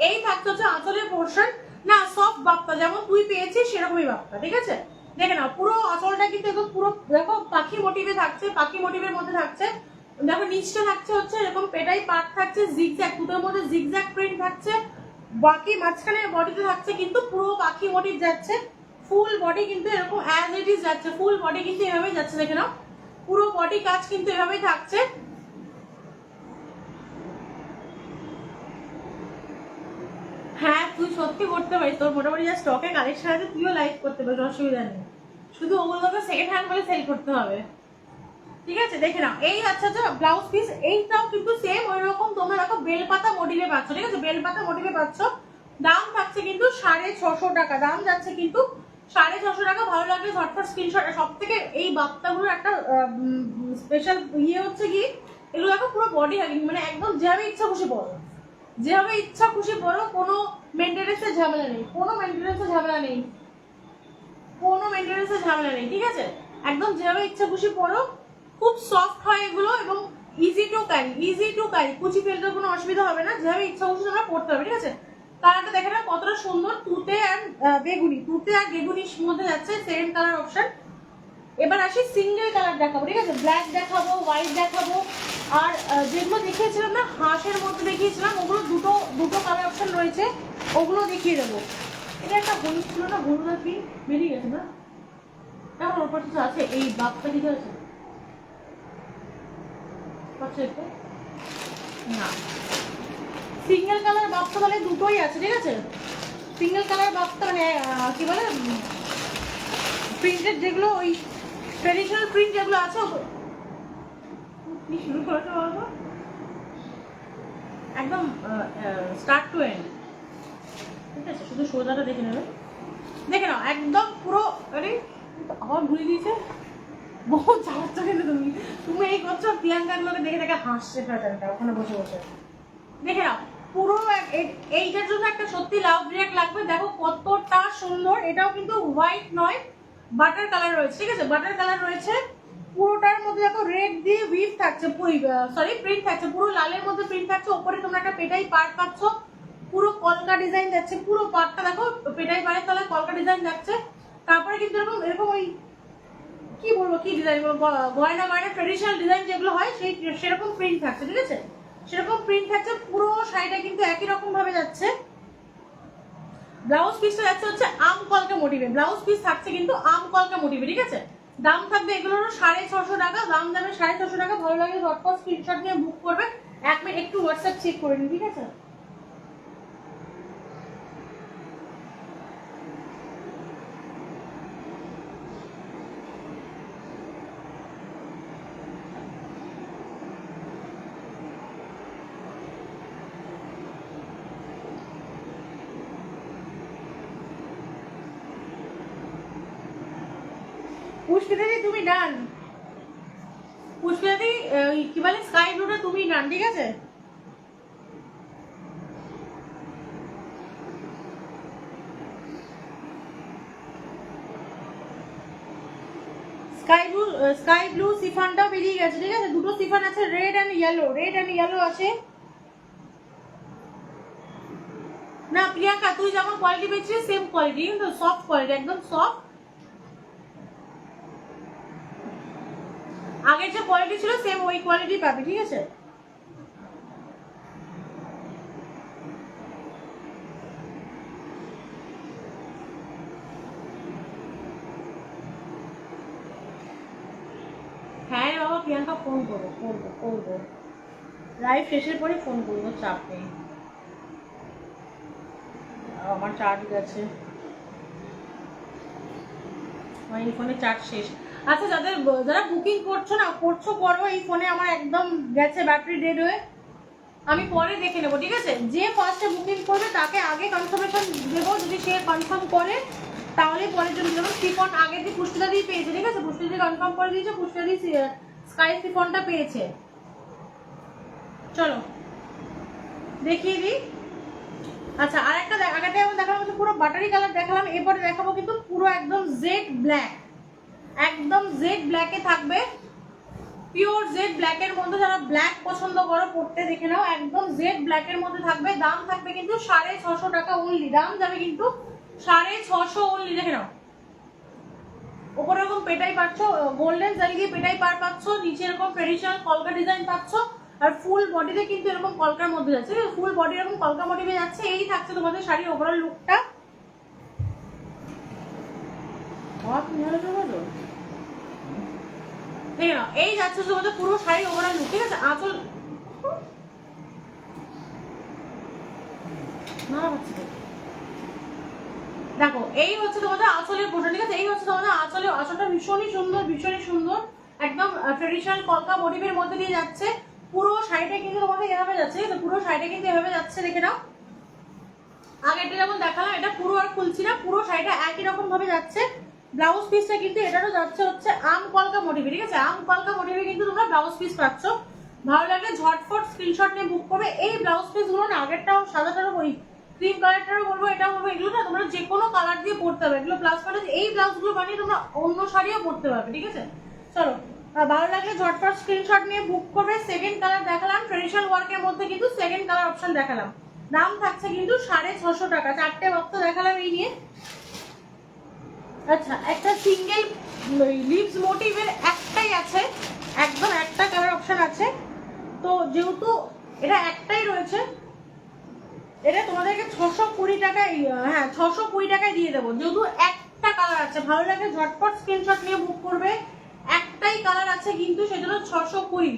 এই থাকছে হচ্ছে আঁচলের পোর্শন, না সফট বাপ্তা যেমন তুই পেয়েছিস সেরকমই বাপ্তা, ঠিক আছে। দেখে নাও পুরো আঁচলটা কিন্তু একদম পুরো দেখো পাখি মোটিভে থাকছে, পাখি মোটিভের মধ্যে থাকছে। দেখো নিচটা থাকছে হচ্ছে এরকম পেটাই পাট থাকছে, জিগজ্যাগ তুতের মধ্যে জিগজ্যাগ প্রিন্ট থাকছে, বাকি মাঝখানে বডিতে থাকছে কিন্তু পুরো পাখি মোটিভ যাচ্ছে। ফুল বডি কিন্তু এরকম অ্যাজ ইট ইজ যাচ্ছে, ফুল বডি কিন্তু এভাবে যাচ্ছে, দেখে নাও পুরো বডি কাজ কিন্তু এভাবেই থাকছে। হ্যাঁ তুই সত্যি করতে পারিস, তোর মোটামুটি যা স্টকে কালেকশন আছে তুইও লাইভ করতে পারিস, অসুবিধা নেই। শুধু ওগুলোকে সেকেন্ড হ্যান্ড বলে সেল করতে হবে। ঠিক আছে, দেখে নাও এই আচ্ছা আচ্ছা ব্লাউজ পিস, এইটাও কিন্তু সেম ওই রকম তোমরা দেখো বেলপাতা মোটিভে পাচ্ছ। ঠিক আছে, বেলপাতা মোটিভে পাচ্ছ। দাম থাকছে কিন্তু 650 টাকা, দাম যাচ্ছে কিন্তু 650 টাকা। ভালো লাগলে ঝটপট স্ক্রিনশট। সব থেকে এই বাপ্তাগুলোর একটা স্পেশাল ইয়ে হচ্ছে কি, এগুলো দেখো পুরো বডি হ্যাগিং, মানে একদম যেভাবে ইচ্ছা খুশি পরো, যেভাবে ইচ্ছা খুশি পরো, কোনো মেনটেনেন্সের ঝামেলা নেই, কোনো মেনটেনেন্সের ঝামেলা নেই, কোনো মেনটেনেন্সের ঝামেলা নেই। ঠিক আছে, একদম যেভাবে ইচ্ছা খুশি পরো। খুব সফট হয় এগুলো এবং easy to carry, easy to carry, কুচি ফেলতে কোনো অসুবিধা হবে না, যেভাবে ইচ্ছা খুশি তোমরা পরতে হবে। ঠিক আছে, কালারটা দেখে না কতটা সুন্দর, তুতে আর বেগুনি, তুতে আর বেগুনির মধ্যে যাচ্ছে সেম কালার অপশন। এবার আসি সিঙ্গেল কালার দেখাবো। ঠিক আছে, ব্ল্যাক দেখাবো, হোয়াইট দেখাবো, আর যেগুলো দেখিয়েছিলাম না হাঁসের মধ্যে দেখিয়েছিলাম, ওগুলো দুটো দুটো কালার অপশন রয়েছে, ওগুলো দেখিয়ে দেবো। এটা একটা হলুদ ছিল না, হলুদ আর পিঙ্ক বেরিয়ে গেছে না, এখন ওর কিছু আছে, এই বাপটা দিকে আছে না, সিঙ্গেল কালার বাপটা তাহলে দুটোই আছে। ঠিক আছে, সিঙ্গেল কালার বাপটা মানে কি বলে প্রিন্টেড যেগুলো, ওই ট্রেডিশনাল প্রিন্ট যেগুলো আছে কি শুরু করেছে বলবো, একদম স্টার্ট টু এন্ড। ঠিক আছে, শুধু সোজাটা দেখে নেবে, দেখে নাও একদম পুরো। আরে আবার ঘুরে দিয়েছে, বহু চালাচ্ছ কিন্তু তুমি, তুমি এই করছো, প্রিয়াঙ্কাগুলোকে দেখে দেখে হাসছে ফ্যাটারটা ওখানে বসে বসে। দেখে নাও পুরো এইটার জন্য একটা সত্যি লাভ রিয়াক্ট লাগবে। দেখো কতটা সুন্দর, এটাও কিন্তু হোয়াইট নয়, বাটার কালার রয়েছে। ঠিক আছে, বাটার কালার রয়েছে পুরোটার মধ্যে। দেখো রেড দিয়ে উইভ থাকছে, সরি প্রিন্ট থাকছে, পুরো লালের মধ্যে প্রিন্ট থাকছে। ওপরে তোমরা একটা পেটাই পার্ট পাচ্ছ, পুরো কলকা ডিজাইন যাচ্ছে, পুরো পার্টটা দেখো পেটাই পাড়ের তলায় কলকা ডিজাইন যাচ্ছে। তারপরে কিন্তু এরকম এরকম ওই কি বলবো, কি ডিজাইন গয়না গয়না ট্রেডিশনাল ডিজাইন যেগুলো হয় সেই সেরকম প্রিন্ট থাকছে। ঠিক আছে, সেরকম প্রিন্ট থাকছে, পুরো শাড়িটা কিন্তু একই রকম ভাবে যাচ্ছে। ব্লাউজ পিসটা যাচ্ছে হচ্ছে আম কলকা মোটিভে, ব্লাউজ পিস থাকছে কিন্তু আম কলকা মোটিভে। ঠিক আছে, দাম থাকবে এগুলোরও 650 টাকা, দাম যাবে 650 টাকা। ভালো লাগে ঝটপট স্ক্রিনশট নিয়ে বুক করবে। 1 মিনিট একটু হোয়াটসঅ্যাপ চেক করে নিন। ঠিক আছে, পুষ্পিতাদি তুমি ডান, পুষ্পিতাদি কি বলে স্কাই ব্লুটা তুমি ডান। ঠিক আছে, স্কাই ব্লু সিফনটাও বেরিয়ে গেছে। ঠিক আছে, দুটো সিফন আছে, red and yellow, red and yellow আছে। না প্রিয়াঙ্কা তুই যেমন কোয়ালিটি পেয়েছিস সেম কোয়ালিটি, কিন্তু সফট কোয়ালিটি, একদম সফট। আগের যে কোয়ালিটি ছিল সেম ওই কোয়ালিটি পাবি। ঠিক আছে, হ্যাঁ বাবা প্রিয়াঙ্কা ফোন করবো করবো করবো, লাইভ শেষের পরে ফোন করবো, চাপ নেই। আমার চার্জ গেছে, আমার এই ফোনে চার্জ শেষ। আচ্ছা যারা বুকিং করছো না, করছো করো, এই ফোনে আমার একদম গেছে ব্যাটারি ডেড হয়ে, আমি পরে দেখে নেবো। ঠিক আছে, যে ফার্স্টে বুকিং করবে তাকে আগে কনফার্মেশন দেবো, যদি সে কনফার্ম করে তাহলে পরের জন্য যেমন সিফন আগের দিন পুষ্পিতা দিয়ে পেয়েছে। ঠিক আছে, পুষ্পিতা দিয়ে কনফার্ম করে দিয়েছে, পুষ্পিতা দিয়ে স্কাই সিফনটা পেয়েছে। চলো দেখিয়ে দিই। আচ্ছা আর একটা আগেটা যেমন দেখালাম হচ্ছে পুরো বাটারি কালার দেখালাম, এরপরে দেখাবো কিন্তু পুরো একদম জেড ব্ল্যাক, একদম জেড ব্ল্যাকে থাকবে, পিওর জেড ব্ল্যাকের মধ্যে। যারা ব্ল্যাক পছন্দ করো পড়তে দেখে নাও, একদম জেড ব্ল্যাকের মধ্যে থাকবে। দাম থাকবে কিন্তু 650 টাকা অনলি, দাম যাবে কিন্তু 650 অনলি। দেখে নাও উপরে এরকম পেটাই পাচ্ছ, গোল্ডেন জারি দিয়ে পেটাই পার পাচ্ছ, নিচে এরকম ট্রেডিশনাল কলকা ডিজাইন পাচ্ছ, আর ফুল বডিতে কিন্তু এরকম কলকার মধ্যে যাচ্ছে, ফুল বডি এরকম কলকা মোটিভে যাচ্ছে। এই থাকছে তোমাদের শাড়ির ওভারঅল লুকটা। দেখে নাও এই যাচ্ছে তোমাদের পুরো শাড়ির ওভারঅল লুক। ঠিক আছে, আঁচল না দেখো এই হচ্ছে তোমাদের আঁচলের পোর্শন, ঠিক আছে? এই হচ্ছে তোমাদের আঁচলের, আঁচলটা ভীষণই সুন্দর, ভীষণই সুন্দর, একদম ট্রেডিশনাল কলকা মোটিভের মধ্যে দিয়ে যাচ্ছে। পুরো শাড়িটা কিন্তু তোমাদের এভাবে যাচ্ছে, ঠিক আছে? পুরো শাড়িটা কিন্তু এভাবে যাচ্ছে, দেখে নাও। আগেরটা যেমন দেখালাম, এটা পুরো আর খুলছি না, পুরো শাড়িটা একই রকম ভাবে যাচ্ছে। ব্লাউজ পিসটা কিন্তু এটারও যাচ্ছে হচ্ছে আম কলকা মোটিভে, ঠিক আছে? আম কলকা মোটিভে কিন্তু তোমরা ব্লাউজ পিস পাচ্ছ। ভালো লাগলে ঝটফট স্ক্রিনশট নিয়ে বুক করবে। এই ব্লাউজ পিস গুলো না, আগেরটাও সাদাটারও ওই ক্রিম কালারটারও বলবো, এটাও বলবো, এগুলো না তোমরা যে কোনো কালার দিয়ে পরতে পারবে। এগুলো প্লাস পয়েন্ট, এই ব্লাউজ গুলো বানিয়ে তোমরা অন্য শাড়িও পরতে পারবে, ঠিক আছে? চলো, ভালো লাগলে ঝটফট স্ক্রিনশট নিয়ে বুক করবে। সেকেন্ড কালার দেখালাম ট্রেডিশনাল ওয়ার্কের মধ্যে, কিন্তু সেকেন্ড কালার অপশন দেখালাম। দাম থাকছে কিন্তু 650 টাকা। 4টে বক্স দেখালাম এই নিয়ে। আচ্ছা, একটা সিঙ্গেল লিভস মোটিভের একটাই আছে, একদম একটা কালার অপশন আছে। তো যেহেতু এটা একটাই রয়েছে, এটা তোমাদেরকে 620 টাকায়, হ্যাঁ 620 টাকায় দিয়ে দেবো, যেহেতু একটা কালার আছে। ভালো লাগে ঝটপট স্ক্রিনশট নিয়ে বুক করবে। একটাই কালার আছে কিন্তু, সেজন্য 620।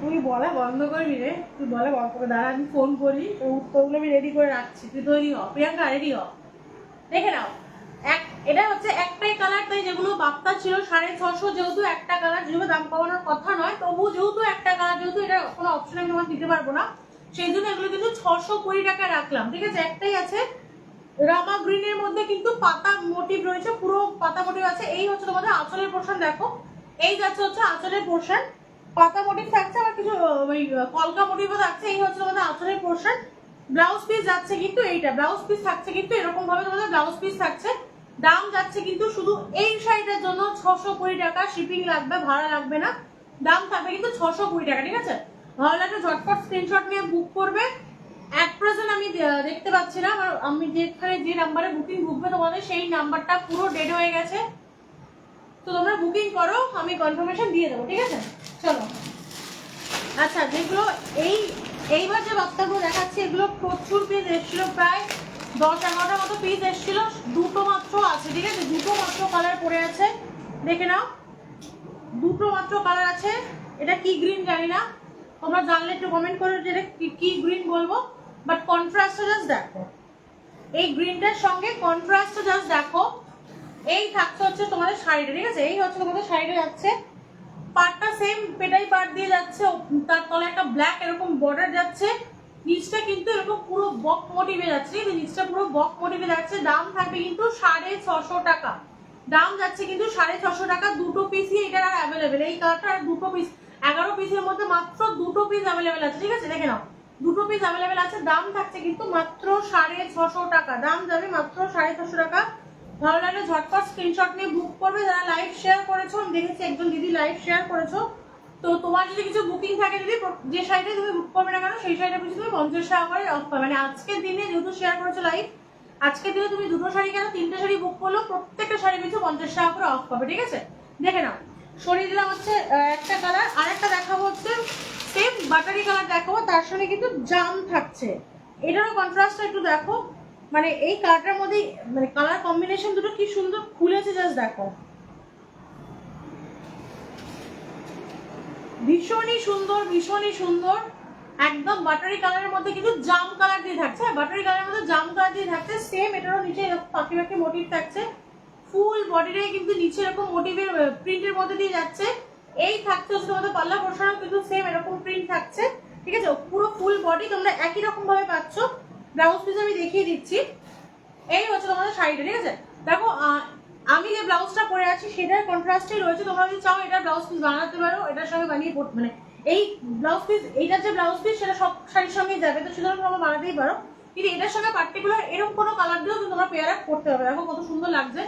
তুই বলা বন্ধ করবি রে, তুই বলা বন্ধ করে দাঁড়া, আমি ফোন করি, উত্তরগুলো আমি রেডি করে রাখছি, তুই তৈরি হ। প্রিয়াঙ্কা রেডি হ, দেখে নাও। এটা হচ্ছে একটাই কালার, তাই যেগুলো বাপ্তা ছিল 650, যেহেতু একটা কালার, যেহেতু দাম কমানোর কথা নয়, তবু যেহেতু একটা কালার, যেহেতু এটা কোনো অপশন আমি তোমার দিতে পারবো না, সেই জন্য এগুলো কিন্তু 620 টাকা রাখলাম, ঠিক আছে? একটাই আছে, রামা গ্রিনের মধ্যে কিন্তু পাতা মোটিভ রয়েছে, পুরো পাতা মোটিভ আছে। এই হচ্ছে তোমাদের আঁচলের পোর্শন, দেখো এই যাচ্ছে হচ্ছে আঁচলের পোর্শন, পাতা মোটিভ থাকছে, আর কিছু ওই কলকা মোটিভও থাকছে। এই হচ্ছে তোমাদের আঁচলের পোর্শন। ব্লাউজ পিস যাচ্ছে কিন্তু এইটা, ব্লাউজ পিস থাকছে কিন্তু এরকম ভাবে তোমাদের ব্লাউজ পিস থাকছে। দাম যাচ্ছে কিন্তু শুধু এই শাড়িটার জন্য 620 টাকা, শিপিং লাগবে, ভাড়া লাগবে না, দাম থাকবে কিন্তু 620 টাকা, ঠিক আছে? ভালো লাগলে ঝটপট স্ক্রিনশট নিয়ে বুক করবে। অ্যাট প্রেজেন্ট আমি দেখতে পাচ্ছি না, আমি যেখানে যে নাম্বারে বুকিং ঢুকবে তোমাদের, সেই নাম্বারটা পুরো ডেড হয়ে গেছে। তো তোমরা বুকিং করো, আমি কনফার্মেশন দিয়ে দেবো, ঠিক আছে? চলো, আচ্ছা, যেগুলো এইবার যে বাচ্চাগুলো দেখাচ্ছি, এগুলো প্রচুর পিস এসেছিল, প্রায় 10-11টার মতো পিস এসেছিল, দুটো মাত্র আছে, ঠিক আছে? দুটো মাত্র কালার পড়ে আছে, দেখে নাও, দুটো মাত্র কালার আছে। এটা কি গ্রিন জানি না, তোমরা জানলে একটু কমেন্ট করো যে এটা কি গ্রিন বলবো, বাট কন্ট্রাস্টটা জাস্ট দেখো, এই গ্রিনটার সঙ্গে কন্ট্রাস্টটা জাস্ট দেখো। এই থাকছে হচ্ছে তোমাদের শাড়িটা, ঠিক আছে? এই হচ্ছে তোমাদের শাড়িটা যাচ্ছে, পাটটা সেম পেটাই পাট দিয়ে যাচ্ছে, তার তলে একটা ব্ল্যাক এরকম বর্ডার যাচ্ছে, নিচটা কিন্তু এরকম পুরো বক মোটিভে যাচ্ছে, ঠিক আছে? নিচটা পুরো বক মোটিভে যাচ্ছে। দাম থাকবে কিন্তু 650 টাকা, দাম যাচ্ছে কিন্তু 650 টাকা। দুটো পিসই এটা আর অ্যাভেলেবেল, এই কালারটা আর দুটো পিস, 11 পিসের মধ্যে মাত্র দুটো পিস অ্যাভেলেবেল আছে, ঠিক আছে? দেখে নাও, দুটো পিস অ্যাভেলেবেল আছে। দাম থাকছে কিন্তু মাত্র 650 টাকা, দাম যাবে মাত্র 650 টাকা। ভালো লাগলে ঝটপট স্ক্রিনশট নিয়ে বুক করবে। যারা লাইভ শেয়ার করেছো, আমি দেখেছি একজন দিদি লাইভ শেয়ার করেছো, তো তোমার যদি কিছু বুকিং থাকে, যদি যে শাড়িটা তুমি বুক করবে না কেন, সেই শাড়িটা পিছনে তুমি 50 টাকা করে অফ পাবে। মানে আজকের দিনে যেহেতু শেয়ার করেছো লাইভ, আজকের দিনে তুমি দুটো শাড়ি কেন, 3টে শাড়ি বুক করলো, প্রত্যেকটা শাড়ি পিছু 50 টাকা করে অফ পাবে, ঠিক আছে? দেখে নাও, সরিয়ে দিলাম হচ্ছে একটা কালার, আর একটা দেখাবো হচ্ছে সেম বাটারি কালার দেখাবো, তার সঙ্গে কিন্তু জাম থাকছে। এটারও কন্ট্রাস্টটা একটু দেখো, মানে এই কালারটার মধ্যে, মানে কালার কম্বিনেশন দুটো কি সুন্দর খুলেছে, জাস্ট দেখো, ভীষণই সুন্দর, ভীষণই সুন্দর, একদম বাটারি কালারের মধ্যে কিন্তু জাম কালার দিয়ে থাকছে, বাটারি কালারের মধ্যে জাম কালার দিয়ে থাকছে। সেম এটারও নিচে এরকম পাখি পাখি মোটিভ থাকছে, ফুল বডিটাই কিন্তু নিচে এরকম মোটিভের প্রিন্টের মধ্যে দিয়ে যাচ্ছে। এই থাকছে হচ্ছে তোমাদের পাল্লা পোর্শনও কিন্তু সেম এরকম প্রিন্ট থাকছে, ঠিক আছে? পুরো ফুল বডি তোমরা একই রকম ভাবে পাচ্ছ। ব্লাউজ পিস আমি দেখিয়ে দিচ্ছি, এই হচ্ছে তোমাদের শাড়িটা, ঠিক আছে? দেখো, আমি যে ব্লাউজটা পরে আছি সেটার কন্ট্রাস্টেই রয়েছে, তোমরা যদি চাও এটা ব্লাউজ পিস বানাতে পারো, এটার সঙ্গে বানিয়ে মানে এই ব্লাউজ পিস, এইটার যে ব্লাউজ পিস সেটা সব শাড়ির সঙ্গেই যাবে, তো সুতরাং তোমরা বানাতেই পারো। কিন্তু এটার সঙ্গে পার্টিকুলার এরকম কোনো কালার দিয়েও তোমরা পেয়ার আপ করতে পারবে। দেখো কত সুন্দর লাগছে,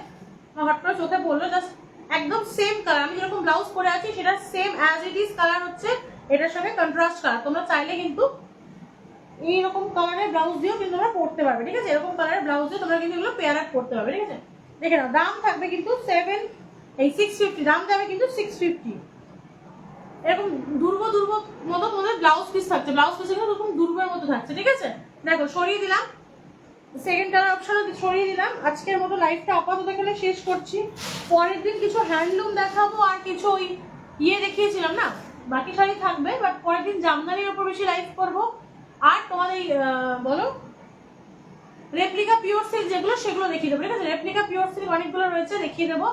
হট করে চোখে পড়লো, জাস্ট একদম সেম কালার, আমি যেরকম ব্লাউজ পরে আছি সেটা same as it is colour হচ্ছে এটার সঙ্গে কন্ট্রাস্ট কালার। তোমরা চাইলে কিন্তু এইরকম কালারের ব্লাউজ দিয়েও কিন্তু তোমরা পরতে পারবে, ঠিক আছে? এরকম কালারের ব্লাউজ দিয়ে তোমরা কিন্তু এগুলো পেয়ার আপ করতে পারবে, ঠিক আছে? দেখে নাও, দাম থাকবে কিন্তু 650, দাম যাবে কিন্তু 650। এরকম দুর্ব মতো তোমাদের ব্লাউজ পিস থাকছে, ব্লাউজ পিস এরকম দুর্বের মতো থাকছে, ঠিক আছে? দেখো, সরিয়ে দিলাম, সেকেন্ড কালার অপশনও সরিয়ে দিলাম। আজকের মতো লাইভটা আপাতত এখানে শেষ করছি। পরের দিন কিছু হ্যান্ডলুম দেখাবো আর কিছু ওই দেখিয়েছিলাম না, বাকি শাড়ি থাকবে, বাট পরের দিন জামদানির উপর বেশি লাইভ করবো। আর তোমাদের বলো রেপ্লিকা পিওর সিল্ক যেগুলো সেগুলো দেখিয়ে দেবো, ঠিক আছে? রেপ্লিকা পিওর সিল্ক অনেকগুলো রয়েছে, দেখিয়ে দেবো।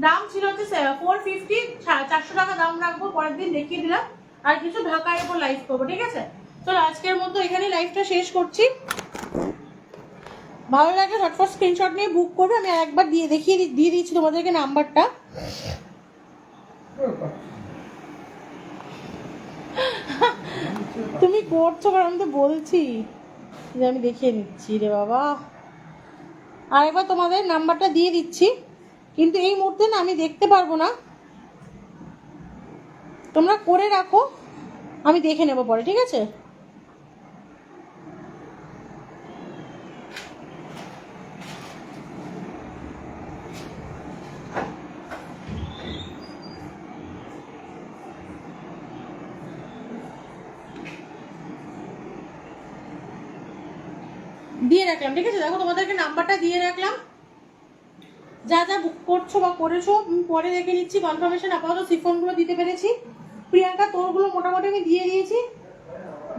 দাম ছিল হচ্ছে 450, 400 টাকা দাম রাখবো, পরের দিন দেখিয়ে দিলাম। আর কিছু ঢাকার উপর লাইভ করবো, ঠিক আছে? চলো আজকের মতো এখানে লাইভটা শেষ করছি। ভালো লাগলে ঝটফট স্ক্রিনশট নিয়ে বুক করবে। আমি একবার দিয়ে দিচ্ছি তোমাদেরকে নাম্বারটা। তুমি করছো কারণ আমি তো বলছি যে আমি দেখিয়ে দিচ্ছি রে বাবা। আরেকবার তোমাদের নাম্বারটা দিয়ে দিচ্ছি, কিন্তু এই মুহূর্তে না আমি দেখতে পারবো না, তোমরা করে রাখো, আমি দেখে নেবো পরে, ঠিক আছে? দিয়ে রাখলাম, ঠিক আছে? দেখো তোমাদেরকে নাম্বারটা দিয়ে রাখলাম। যা যা বুক করছো বা করেছো পরে দেখে নিচ্ছি কনফার্মেশন। আপাতত শিফনগুলো দিতে পেরেছি। প্রিয়াঙ্কা তোরগুলো মোটামুটি আমি দিয়ে দিয়েছি।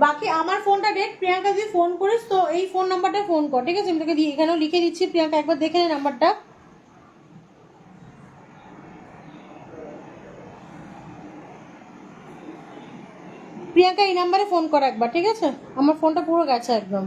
বাকি আমার ফোনটা ডেট, প্রিয়াঙ্কা যদি ফোন করিস তো এই ফোন নাম্বারটা ফোন কর, ঠিক আছে? আমি তোকে দিয়ে এখানেও লিখে দিচ্ছি, প্রিয়াঙ্কা একবার দেখে নে নাম্বারটা। প্রিয়াঙ্কা এই নাম্বারে ফোন কর একবার, ঠিক আছে? আমার ফোনটা পুরো গেছে একদম।